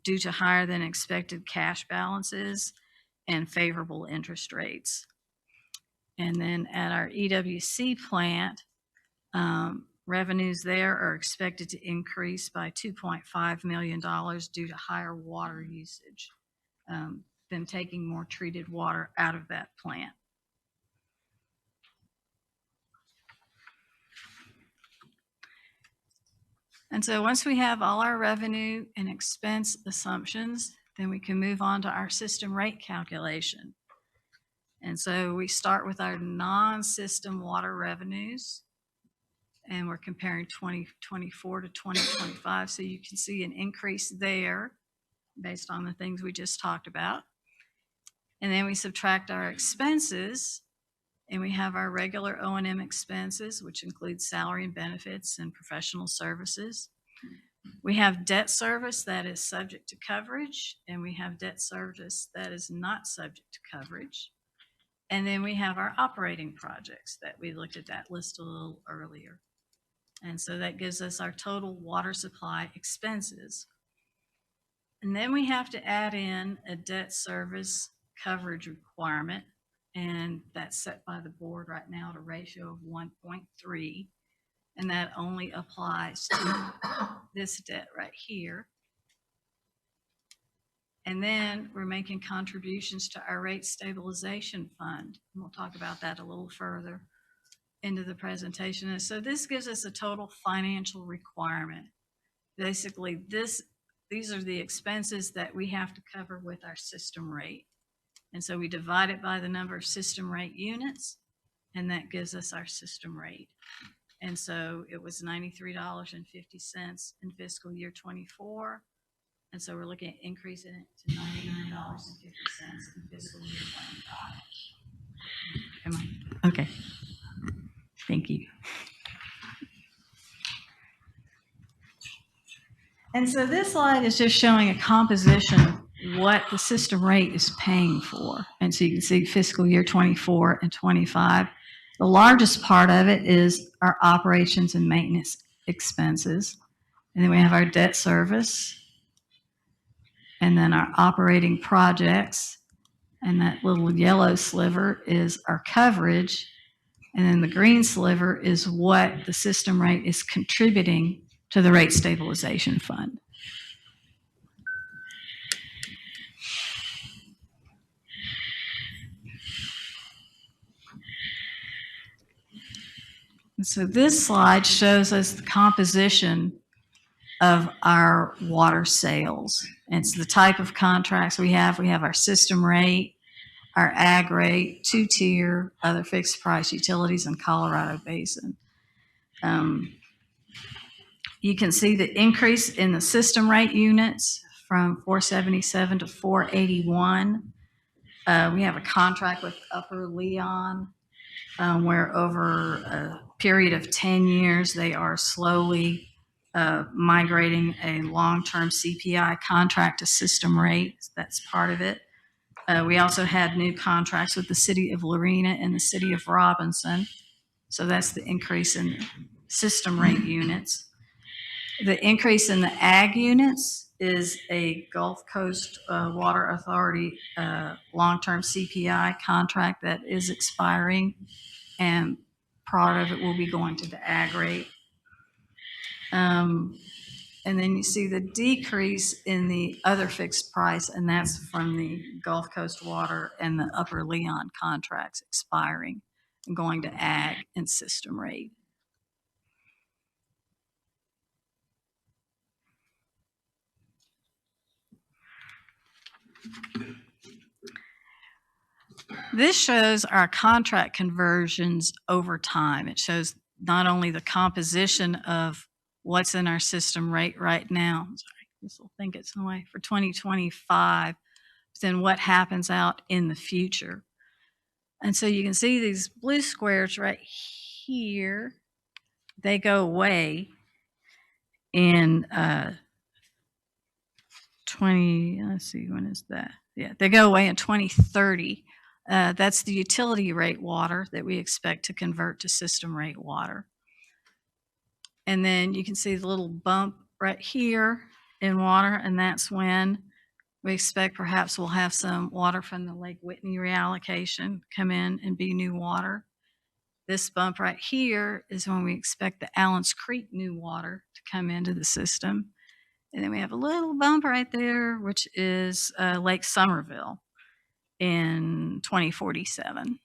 due to higher than expected cash balances and favorable interest rates. And then at our EWC plant, revenues there are expected to increase by $2.5 million due to higher water usage, them taking more treated water out of that plant. And so once we have all our revenue and expense assumptions, then we can move on to our system rate calculation. And so we start with our non-system water revenues, and we're comparing 2024 to 2025. So you can see an increase there based on the things we just talked about. And then we subtract our expenses, and we have our regular O&M expenses, which include salary and benefits and professional services. We have debt service that is subject to coverage, and we have debt service that is not subject to coverage. And then we have our operating projects that we looked at that list a little earlier. And so that gives us our total water supply expenses. And then we have to add in a debt service coverage requirement, and that's set by the board right now at a ratio of 1.3. And that only applies to this debt right here. And then we're making contributions to our rate stabilization fund. And we'll talk about that a little further into the presentation. And so this gives us a total financial requirement. Basically, these are the expenses that we have to cover with our system rate. And so we divide it by the number of system rate units, and that gives us our system rate. And so it was $93.50 in fiscal year 24. And so we're looking at increasing it to $99.50 in fiscal year 25. Okay. Thank you. And so this slide is just showing a composition of what the system rate is paying for. And so you can see fiscal year 24 and 25. The largest part of it is our operations and maintenance expenses. And then we have our debt service, and then our operating projects. And that little yellow sliver is our coverage. And then the green sliver is what the system rate is contributing to the rate stabilization fund. And so this slide shows us the composition of our water sales. And it's the type of contracts we have. We have our system rate, our ag rate, two-tier, other fixed price utilities, and Colorado Basin. You can see the increase in the system rate units from 477 to 481. We have a contract with Upper Leon where over a period of 10 years, they are slowly migrating a long-term CPI contract to system rate. That's part of it. We also had new contracts with the city of Lorena and the city of Robinson. So that's the increase in system rate units. The increase in the ag units is a Gulf Coast Water Authority long-term CPI contract that is expiring, and part of it will be going to the ag rate. And then you see the decrease in the other fixed price, and that's from the Gulf Coast Water and the Upper Leon contracts expiring and going to ag and system rate. This shows our contract conversions over time. It shows not only the composition of what's in our system rate right now, sorry, this will think it's away for 2025, but then what happens out in the future. And so you can see these blue squares right here, they go away in let's see, when is that? Yeah, they go away in 2030. That's the utility rate water that we expect to convert to system rate water. And then you can see the little bump right here in water, and that's when we expect perhaps we'll have some water from the Lake Whitney reallocation come in and be new water. This bump right here is when we expect the Allens Creek new water to come into the system. And then we have a little bump right there, which is Lake Somerville in 2047.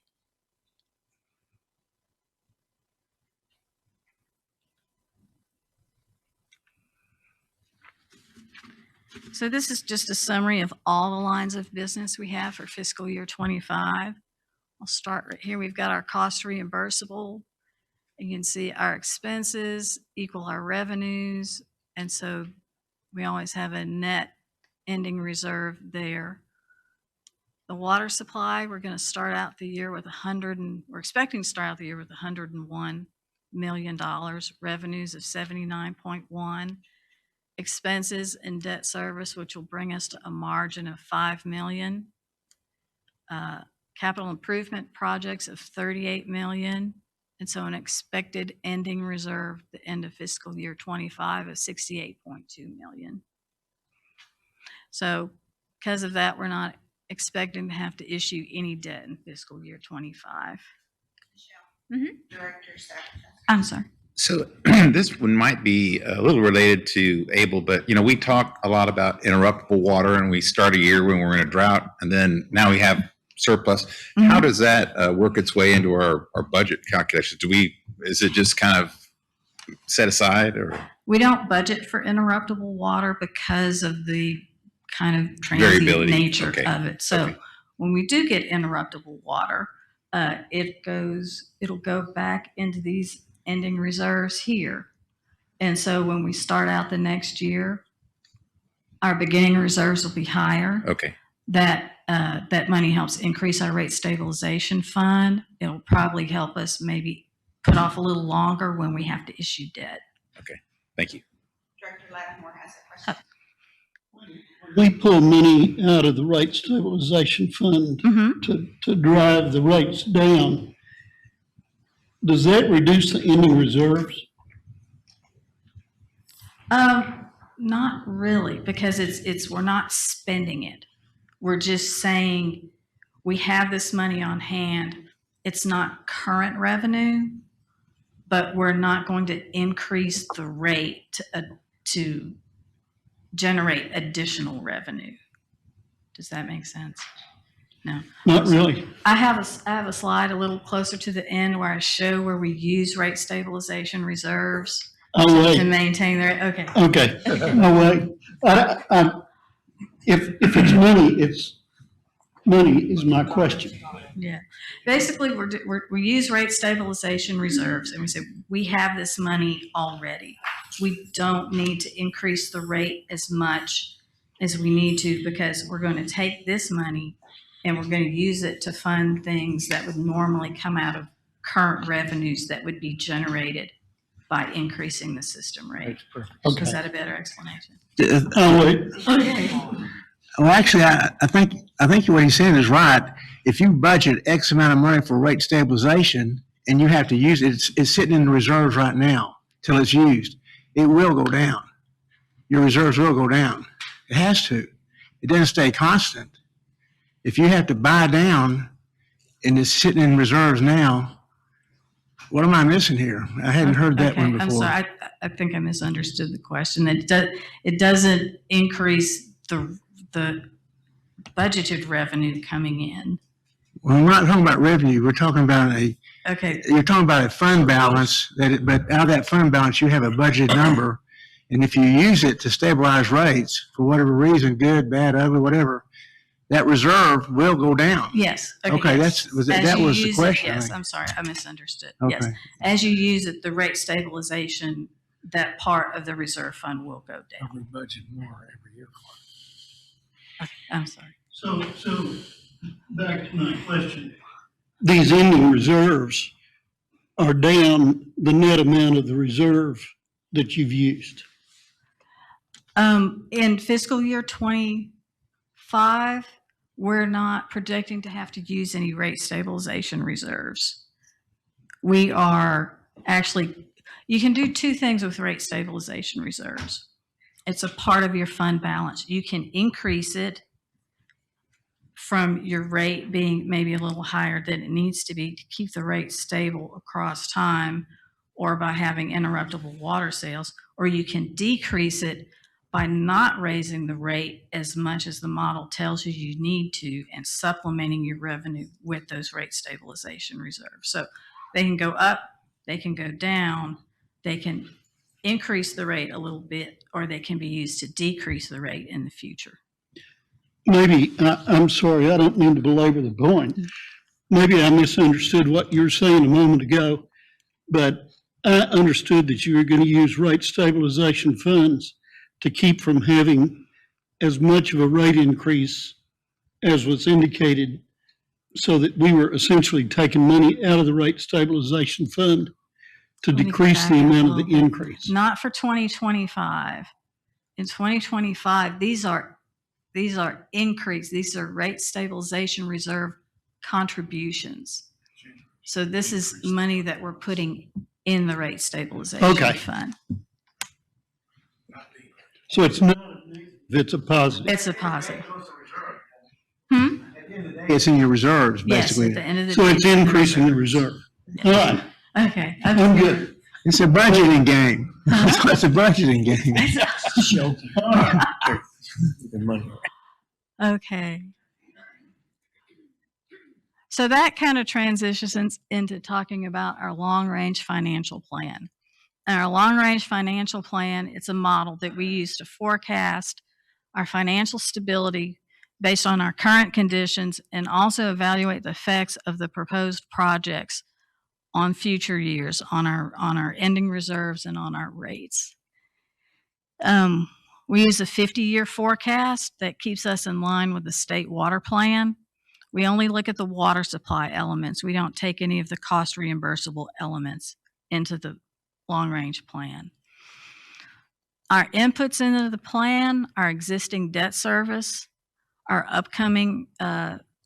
So this is just a summary of all the lines of business we have for fiscal year 25. I'll start right here. We've got our cost reimbursable. You can see our expenses equal our revenues. And so we always have a net ending reserve there. The water supply, we're going to start out the year with we're expecting to start out the year with $101 million, revenues of 79.1, expenses and debt service, which will bring us to a margin of $5 million, capital improvement projects of $38 million, and so an expected ending reserve at the end of fiscal year 25 of $68.2 million. So because of that, we're not expecting to have to issue any debt in fiscal year 25. Director Savage. I'm sorry. So this one might be a little related to Able, but we talk a lot about interruptible water, and we start a year when we're in a drought, and then now we have surplus. How does that work its way into our budget calculations? Is it just kind of set aside, or? We don't budget for interruptible water because of the kind of transient Variability. nature Okay. of it. So when we do get interruptible water, it'll go back into these ending reserves here. And so when we start out the next year, our beginning reserves will be higher. Okay. That money helps increase our rate stabilization fund. It'll probably help us maybe put off a little longer when we have to issue debt. Okay. Thank you. Director Lattimore has a question. We pull money out of the rate stabilization fund to drive the rates down. Does that reduce the ending reserves? Not really, because we're not spending it. We're just saying we have this money on hand. It's not current revenue, but we're not going to increase the rate to generate additional revenue. Does that make sense? No. Not really. I have a slide a little closer to the end where I show where we use rate stabilization reserves to maintain their, okay. Okay, no way. If it's money is my question. Yeah, basically we use rate stabilization reserves and we say, we have this money already. We don't need to increase the rate as much as we need to because we're going to take this money and we're going to use it to fund things that would normally come out of current revenues that would be generated by increasing the system rate. Okay. Is that a better explanation? Oh, wait. Okay. Well, actually, I think what he's saying is right. If you budget X amount of money for rate stabilization and you have to use it, it's sitting in the reserves right now till it's used. It will go down. Your reserves will go down. It has to. It doesn't stay constant. If you have to buy down and it's sitting in reserves now, what am I missing here? I hadn't heard that one before. I'm sorry. I think I misunderstood the question. It doesn't increase the budgeted revenue coming in. Well, we're not talking about revenue. We're talking about Okay. you're talking about a fund balance, but out of that fund balance, you have a budgeted number. And if you use it to stabilize rates for whatever reason, good, bad, ugly, whatever, that reserve will go down. Yes. Okay, yes. that was As you the use it, question. Yes, I'm sorry, I misunderstood. Okay. Yes, as you use it, the rate stabilization, that part of the reserve fund will go down. We budget more every year. Okay, I'm sorry. So back to my question. These ending reserves are down the net amount of the reserve that you've used. In fiscal year 25, we're not projecting to have to use any rate stabilization reserves. We are actually, you can do two things with rate stabilization reserves. It's a part of your fund balance. You can increase it from your rate being maybe a little higher than it needs to be to keep the rate stable across time, or by having interruptible water sales, or you can decrease it by not raising the rate as much as the model tells you you need to and supplementing your revenue with those rate stabilization reserves. So they can go up, they can go down, they can increase the rate a little bit, or they can be used to decrease the rate in the future. Maybe, I'm sorry, I don't mean to belabor the point. Maybe I misunderstood what you were saying a moment ago, but I understood that you were going to use rate stabilization funds to keep from having as much of a rate increase as was indicated, so that we were essentially taking money out of the rate stabilization fund to Let me decrease back the up a amount of little the bit. increase. Not for 2025. In 2025, these are increase. These are rate stabilization reserve contributions. So this is money that we're putting in the rate stabilization fund. So it's not, it's a positive. It's a positive. It's in your reserves, Yes, basically. at the end of the So day. it's increasing the reserve. All right, Okay. I'm good. It's a budgeting game. It's a budgeting game. Joking. Okay. So that kind of transitions into talking about our long-range financial plan. And our long-range financial plan, it's a model that we use to forecast our financial stability based on our current conditions and also evaluate the effects of the proposed projects on future years, on our ending reserves and on our rates. We use a 50-year forecast that keeps us in line with the state water plan. We only look at the water supply elements. We don't take any of the cost reimbursable elements into the long-range plan. Our inputs into the plan, our existing debt service, our upcoming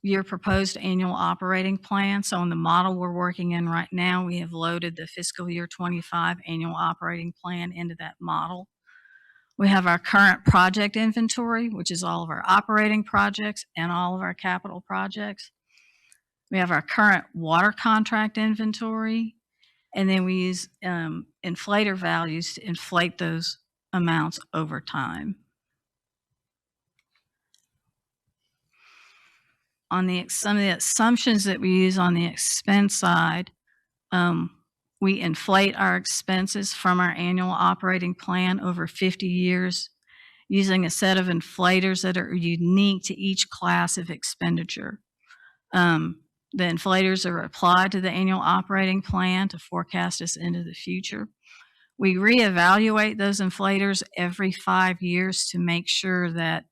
year proposed annual operating plan. So in the model we're working in right now, we have loaded the fiscal year 25 annual operating plan into that model. We have our current project inventory, which is all of our operating projects and all of our capital projects. We have our current water contract inventory, and then we use inflator values to inflate those amounts over time. On some of the assumptions that we use on the expense side, we inflate our expenses from our annual operating plan over 50 years using a set of inflators that are unique to each class of expenditure. The inflators are applied to the annual operating plan to forecast us into the future. We reevaluate those inflators every 5 years to make sure that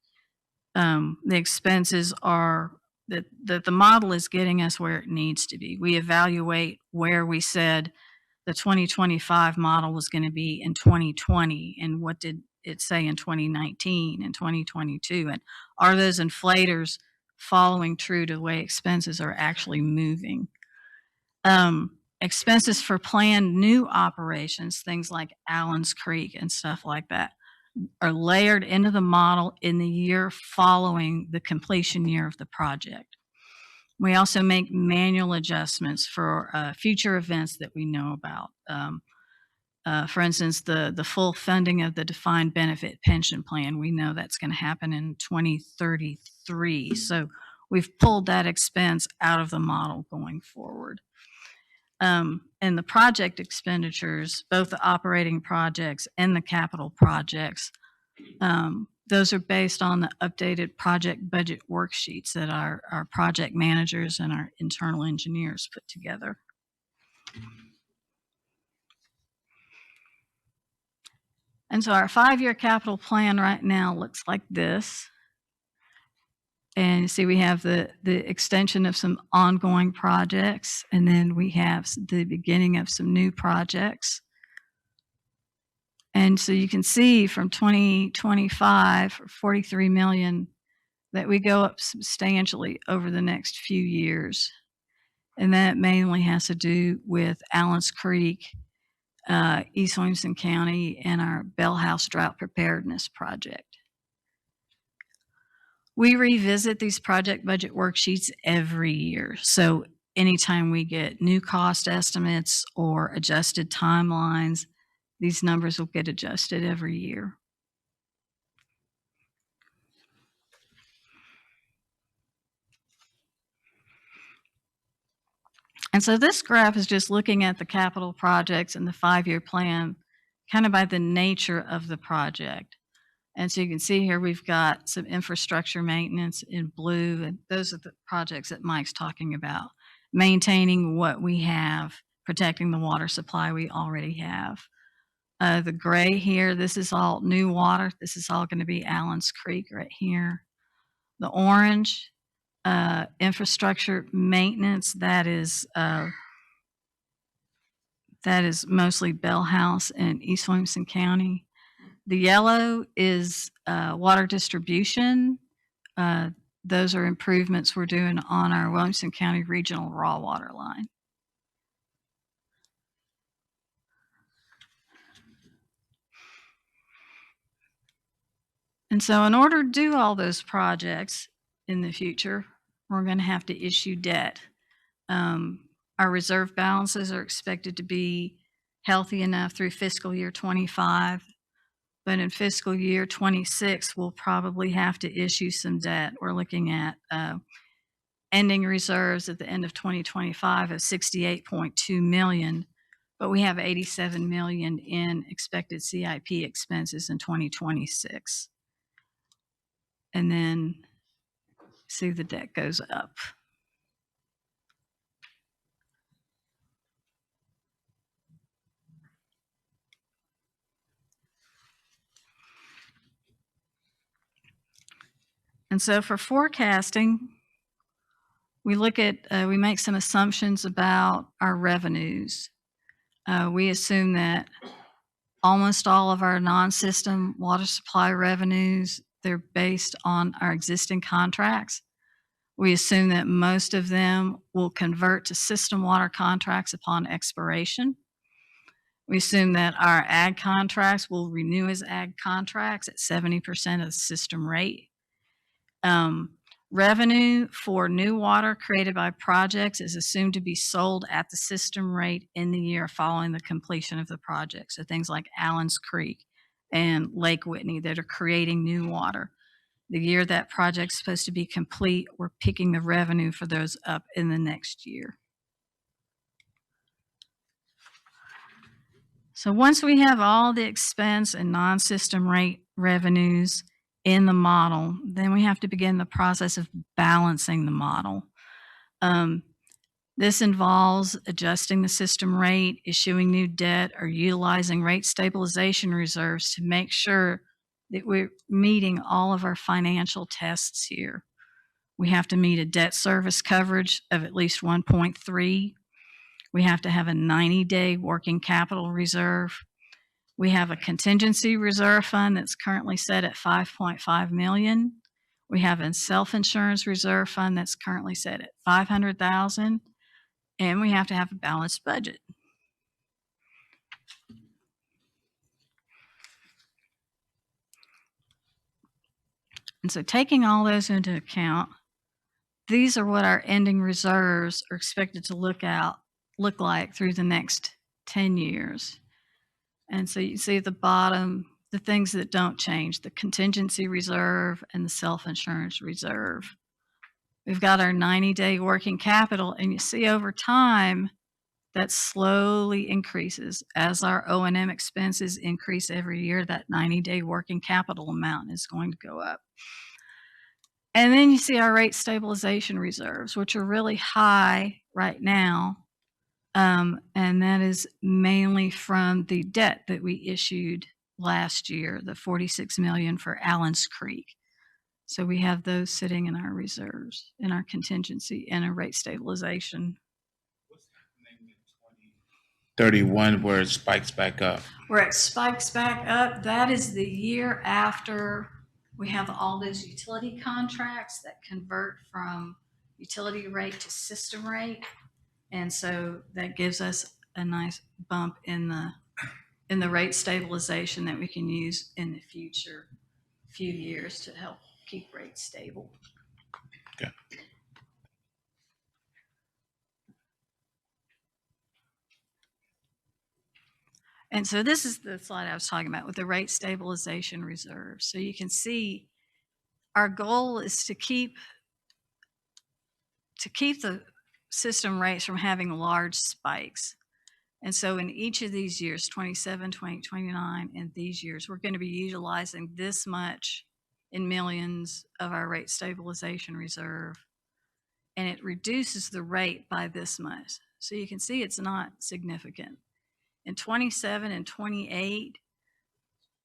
the expenses are that the model is getting us where it needs to be. We evaluate where we said the 2025 model was going to be in 2020 and what did it say in 2019 and 2022, and are those inflators following true to the way expenses are actually moving. Expenses for planned new operations, things like Allen's Creek and stuff like that, are layered into the model in the year following the completion year of the project. We also make manual adjustments for future events that we know about. For instance, the full funding of the defined benefit pension plan, we know that's going to happen in 2033. So we've pulled that expense out of the model going forward. And the project expenditures, both the operating projects and the capital projects, those are based on the updated project budget worksheets that our project managers and our internal engineers put together. And so our 5-year capital plan right now looks like this. And you see we have the extension of some ongoing projects, and then we have the beginning of some new projects. And so you can see from 2025, for 43 million, that we go up substantially over the next few years. And that mainly has to do with Allen's Creek, East Williamson County, and our Bell House Drought Preparedness Project. We revisit these project budget worksheets every year. So anytime we get new cost estimates or adjusted timelines, these numbers will get adjusted every year. And so this graph is just looking at the capital projects and the 5-year plan kind of by the nature of the project. And so you can see here we've got some infrastructure maintenance in blue, and those are the projects that Mike's talking about. Maintaining what we have, protecting the water supply we already have. The gray here, this is all new water. This is all going to be Allen's Creek right here. The orange, infrastructure maintenance, that is mostly Bell House and East Williamson County. The yellow is water distribution. Those are improvements we're doing on our Williamson County Regional Raw Water Line. And so in order to do all those projects, in the future. We're going to have to issue debt. Our reserve balances are expected to be healthy enough through fiscal year 25, but in fiscal year 26, we'll probably have to issue some debt. We're looking at ending reserves at the end of 2025 of 68.2 million, but we have 87 million in expected CIP expenses in 2026. And then see the debt goes up. And so for forecasting, we look at, we make some assumptions about our revenues. We assume that almost all of our non-system water supply revenues, they're based on our existing contracts. We assume that most of them will convert to system water contracts upon expiration. We assume that our ag contracts will renew as ag contracts at 70% of the system rate. Revenue for new water created by projects is assumed to be sold at the system rate in the year following the completion of the project. So things like Allen's Creek and Lake Whitney that are creating new water. The year that project's supposed to be complete, we're picking the revenue for those up in the next year. So once we have all the expense and non-system rate revenues in the model, then we have to begin the process of balancing the model. This involves adjusting the system rate, issuing new debt, or utilizing rate stabilization reserves to make sure that we're meeting all of our financial tests here. We have to meet a debt service coverage of at least 1.3. We have to have a 90-day working capital reserve. We have a contingency reserve fund that's currently set at 5.5 million. We have a self-insurance reserve fund that's currently set at 500,000, and we have to have a balanced budget. And so taking all those into account, these are what our ending reserves are expected to look like through the next 10 years. And so you see at the bottom, the things that don't change, the contingency reserve and the self-insurance reserve. We've got our 90-day working capital, and you see over time that slowly increases. As our O&M expenses increase every year, that 90-day working capital amount is going to go up. And then you see our rate stabilization reserves, which are really high right now. And that is mainly from the debt that we issued last year, the 46 million for Allen's Creek. So we have those sitting in our reserves, in our contingency, and a rate stabilization. 31 where it spikes back up. Where it spikes back up, that is the year after we have all those utility contracts that convert from utility rate to system rate. And so that gives us a nice bump in the rate stabilization that we can use in the future few years to help keep rates stable. Okay. And so this is the slide I was talking about with the rate stabilization reserve. So you can see our goal is to keep the system rates from having large spikes. And so in each of these years, 27, 28, 29, and these years, we're going to be utilizing this much in millions of our rate stabilization reserve, and it reduces the rate by this much. So you can see it's not significant. In 27 and 28,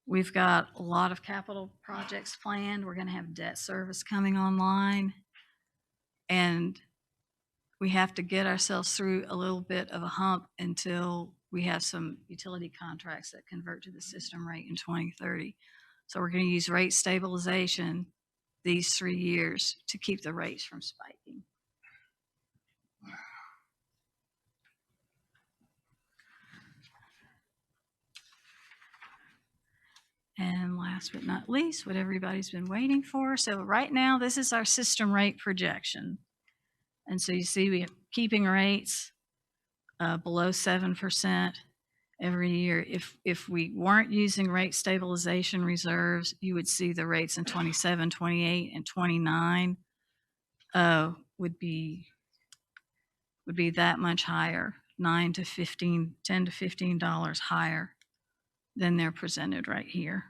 we've got a lot of capital projects planned. We're going to have debt service coming online, and we have to get ourselves through a little bit of a hump until we have some utility contracts that convert to the system rate in 2030. So we're going to use rate stabilization these 3 years to keep the rates from spiking. And last last but not least, what everybody's been waiting for. So right now, this is our system rate projection. And so you see we are keeping rates below 7% every year. If we weren't using rate stabilization reserves, you would see the rates in 27, 28, and 29 would be that much higher, $10 to $15 higher than they're presented right here.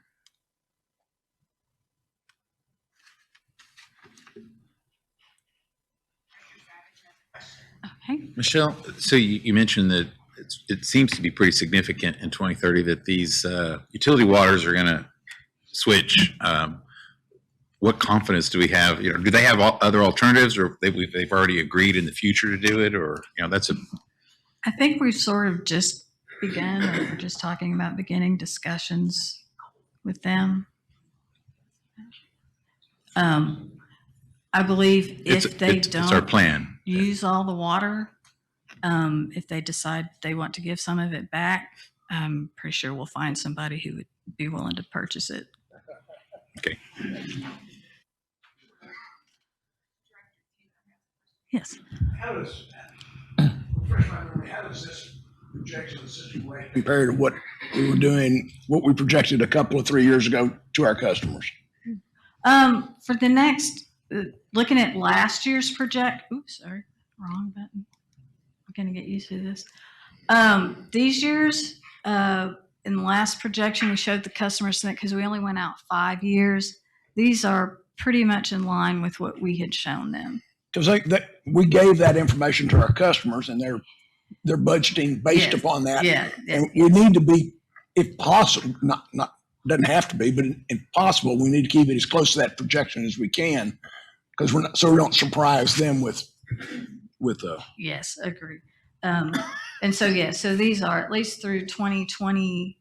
Okay. Michelle, so you mentioned that it seems to be pretty significant in 2030 that these utility waters are going to switch. What confidence do we have? You know, do they have other alternatives, or they've already agreed in the future to do it, or that's a. I think we've sort of just begun, or we're just talking about beginning discussions with them. I believe if they it's our don't plan. use all the water, if they decide they want to give some of it back, I'm pretty sure we'll find somebody who would be willing to purchase it. Okay. Yes. How does, refresh my memory, how does this projection situation compare to what we were doing, what we projected a couple of 3 years ago to our customers? For the next, looking at last year's wrong button. I'm gonna get used to this. These years, in the last projection, we showed the customers that because we only went out 5 years, these are pretty much in line with what we had shown them. Because we gave that information to our customers and they're budgeting based Yes. upon that. Yeah. And we need to be, if possible, not doesn't have to be, but if possible, we need to keep it as close to that projection as we can, because so we don't surprise them with Yes, agree. And so, so these are at least through 2020.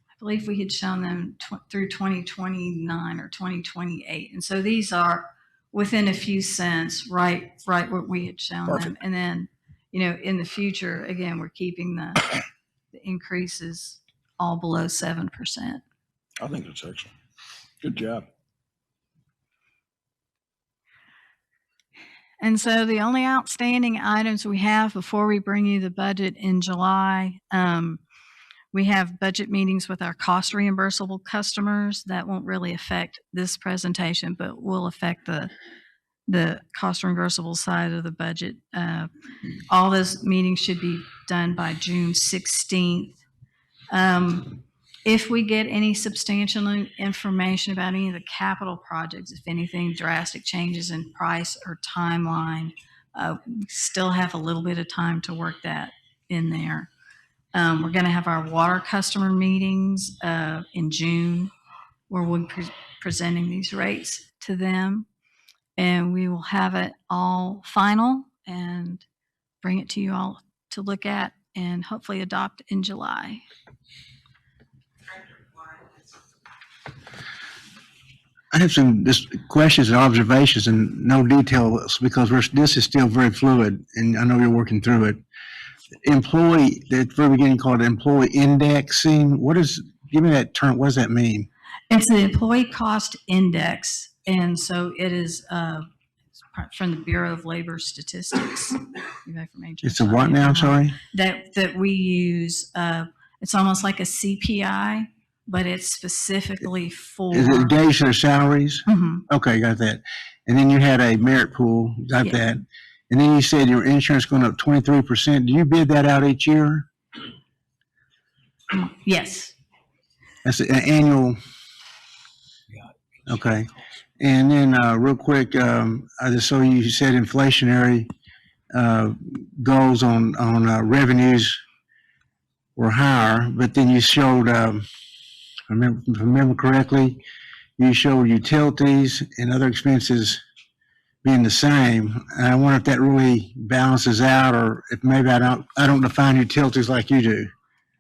I believe we had shown them through 2029 or 2028. And so these are within a few cents, right what we had shown them. Perfect. And then, in the future, again, we're keeping the increases all below 7%. I think that's excellent. Good job. And so the only outstanding items we have before we bring you the budget in July, we have budget meetings with our cost reimbursable customers. That won't really affect this presentation, but will affect the cost reimbursable side of the budget. All those meetings should be done by June 16th. If we get any substantial information about any of the capital projects, if anything drastic changes in price or timeline, we still have a little bit of time to work that in there. We're going to have our water customer meetings in June, where we'll be presenting these rates to them, and we will have it all final and bring it to you all to look at and hopefully adopt in July. I have some just questions and observations and no details because this is still very fluid and I know you're working through it. Employee, at the very beginning called employee indexing. Give me that term. What does that mean? It's the employee cost index. And so it is from the Bureau of Labor Statistics. It's a what now? I'm sorry. That we use. It's almost like a CPI, but it's specifically for. Is it gauge their salaries? Mhm. Okay, got that. And then you had a merit pool, got that. And then you said your insurance going up 23%. Do you bid that out each year? Yes. That's an annual. Okay. And then real quick, I just saw you said inflationary goals on revenues were higher, but then you showed, if I remember correctly, you showed utilities and other expenses being the same. And I wonder if that really balances out, or if maybe I don't define utilities like you do.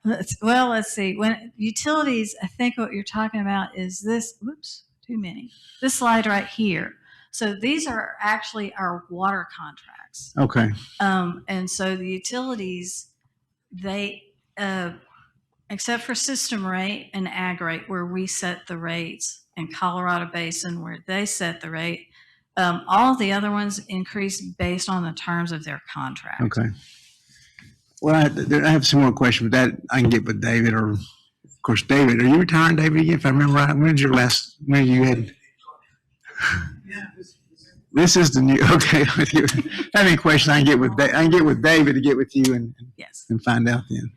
Let's see. When utilities, I think what you're talking about is this. Whoops, too many. This slide right here. So these are actually our water contracts. Okay. And so the utilities, they except for system rate and ag rate where we set the rates, and Colorado Basin where they set the rate, all the other ones increase based on the terms of their contract. Okay. Well, I have some more questions, but that I can get with David, or of course, David. Are you retiring, David, again, if I remember right? When you had? This is the new, okay. If you have any questions, I can get with David to get with you and find out then.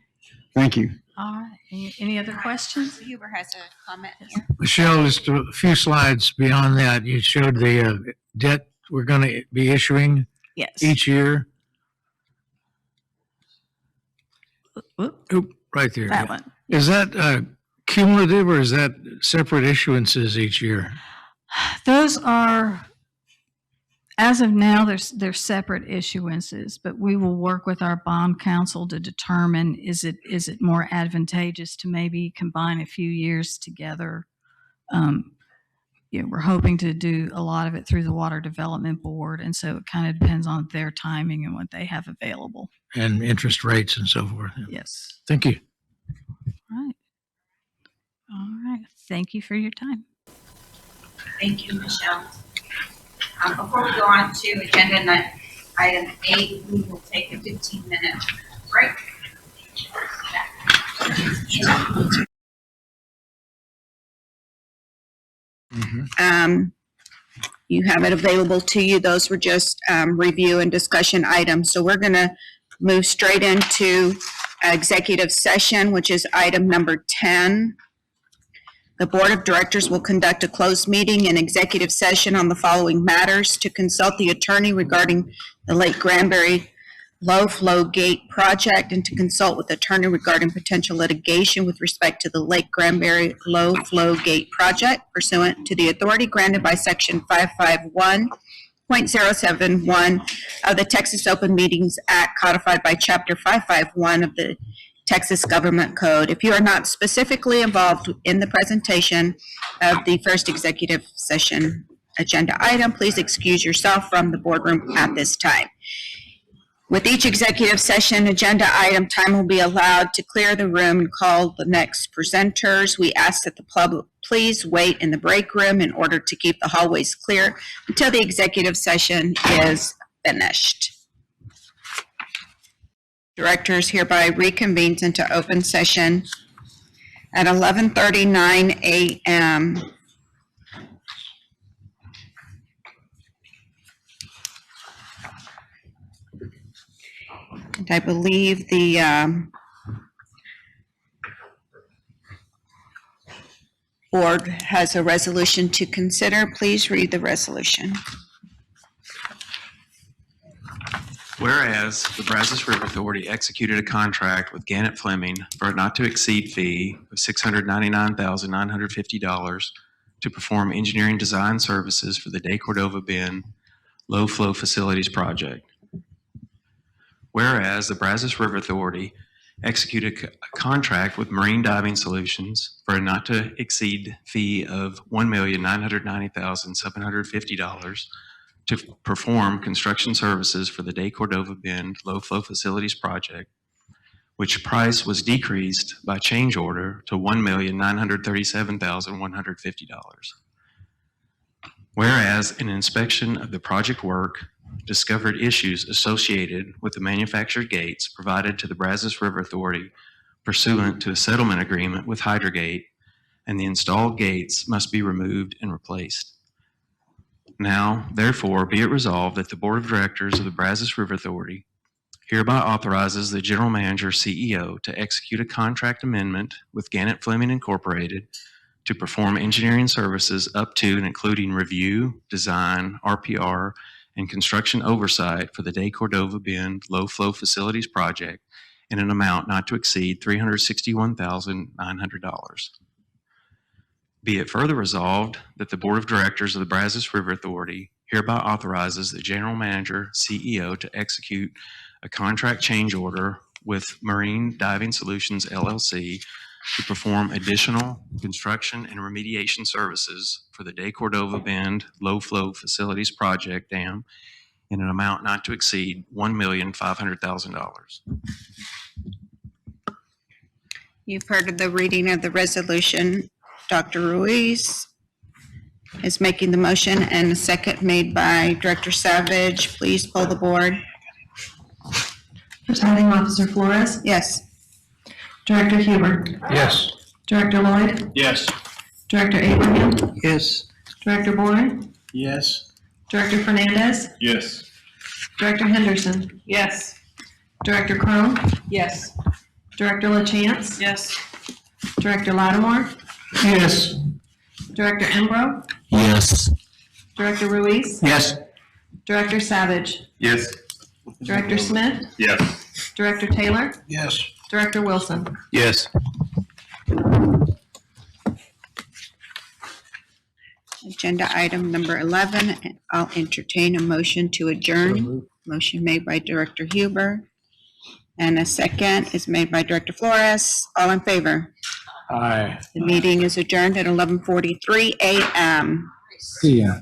Thank you. All right. Any other questions? Huber has a comment here. Michelle, just a few slides beyond that, you showed the debt we're going to be issuing Yes. each year. Oop, Oop, right there. that one. Is that cumulative or is that separate issuances each year? Those are, as of now, they're separate issuances, but we will work with our bond counsel to determine, is it more advantageous to maybe combine a few years together? We're hoping to do a lot of it through the Water Development Board, and so it kind of depends on their timing and what they have available. And interest rates and so forth. Yes. Thank you. All right. All right. Thank you for your time. Thank you, Michelle. Before we go on to agenda item 8, we will take a 15-minute break. You have it available to you. Those were just review and discussion items. So we're going to move straight into executive session, which is item number 10. The Board of Directors will conduct a closed meeting and executive session on the following matters: to consult the attorney regarding the Lake Granbury Low Flow Gate project, and to consult with the attorney regarding potential litigation with respect to the Lake Granbury Low Flow Gate project pursuant to the authority granted by Section 551.071 of the Texas Open Meetings Act, codified by Chapter 551 of the Texas Government Code. If you are not specifically involved in the presentation of the first executive session agenda item, please excuse yourself from the boardroom at this time. With each executive session agenda item, time will be allowed to clear the room and call the next presenters. We ask that the public please wait in the break room in order to keep the hallways clear until the executive session is finished. Directors hereby reconvenes into open session at 11:39 a.m. And I believe the board has a resolution to consider. Please read the resolution. Whereas the Brazos River Authority executed a contract with Gannett Fleming for a not-to-exceed fee of $699,950 to perform engineering design services for the De Cordova Bend Low Flow Facilities Project. Whereas the Brazos River Authority executed a contract with Marine Diving Solutions for a not-to-exceed fee of $1,990,750 to perform construction services for the De Cordova Bend Low Flow Facilities Project, which price was decreased by change order to $1,937,150. Whereas an inspection of the project work discovered issues associated with the manufactured gates provided to the Brazos River Authority pursuant to a settlement agreement with Hydrogate, and the installed gates must be removed and replaced. Now, therefore, be it resolved that the Board of Directors of the Brazos River Authority hereby authorizes the General Manager, CEO, to execute a contract amendment with Gannett Fleming Incorporated to perform engineering services up to and including review, design, RPR, and construction oversight for the De Cordova Bend Low Flow Facilities Project in an amount not to exceed $361,900. Be it further resolved that the Board of Directors of the Brazos River Authority hereby authorizes the General Manager, CEO, to execute a contract change order with Marine Diving Solutions, LLC, to perform additional construction and remediation services for the De Cordova Bend Low Flow Facilities Project Dam in an amount not to exceed $1,500,000. You've heard of the reading of the resolution. Dr. Ruiz is making the motion, and a second made by Director Savage. Please poll the board. Presiding Officer Flores, Yes. Director Huber, Yes. Director Lloyd, Yes. Director Abraham, Yes. Director Bourne, Yes. Director Fernandez, Yes. Director Henderson, Yes. Director Crone, Yes. Director LaChance, Yes. Director Lattimore, Yes. Director Embro, Yes. Director Ruiz, Yes. Director Savage, Yes. Director Smith, Yes. Director Taylor, Yes. Director Wilson. Yes. Agenda item number 11, I'll entertain a motion to adjourn. Motion made by Director Huber, and a second is made by Director Flores. All in favor? Aye. The meeting is adjourned at 11:43 a.m. Yeah.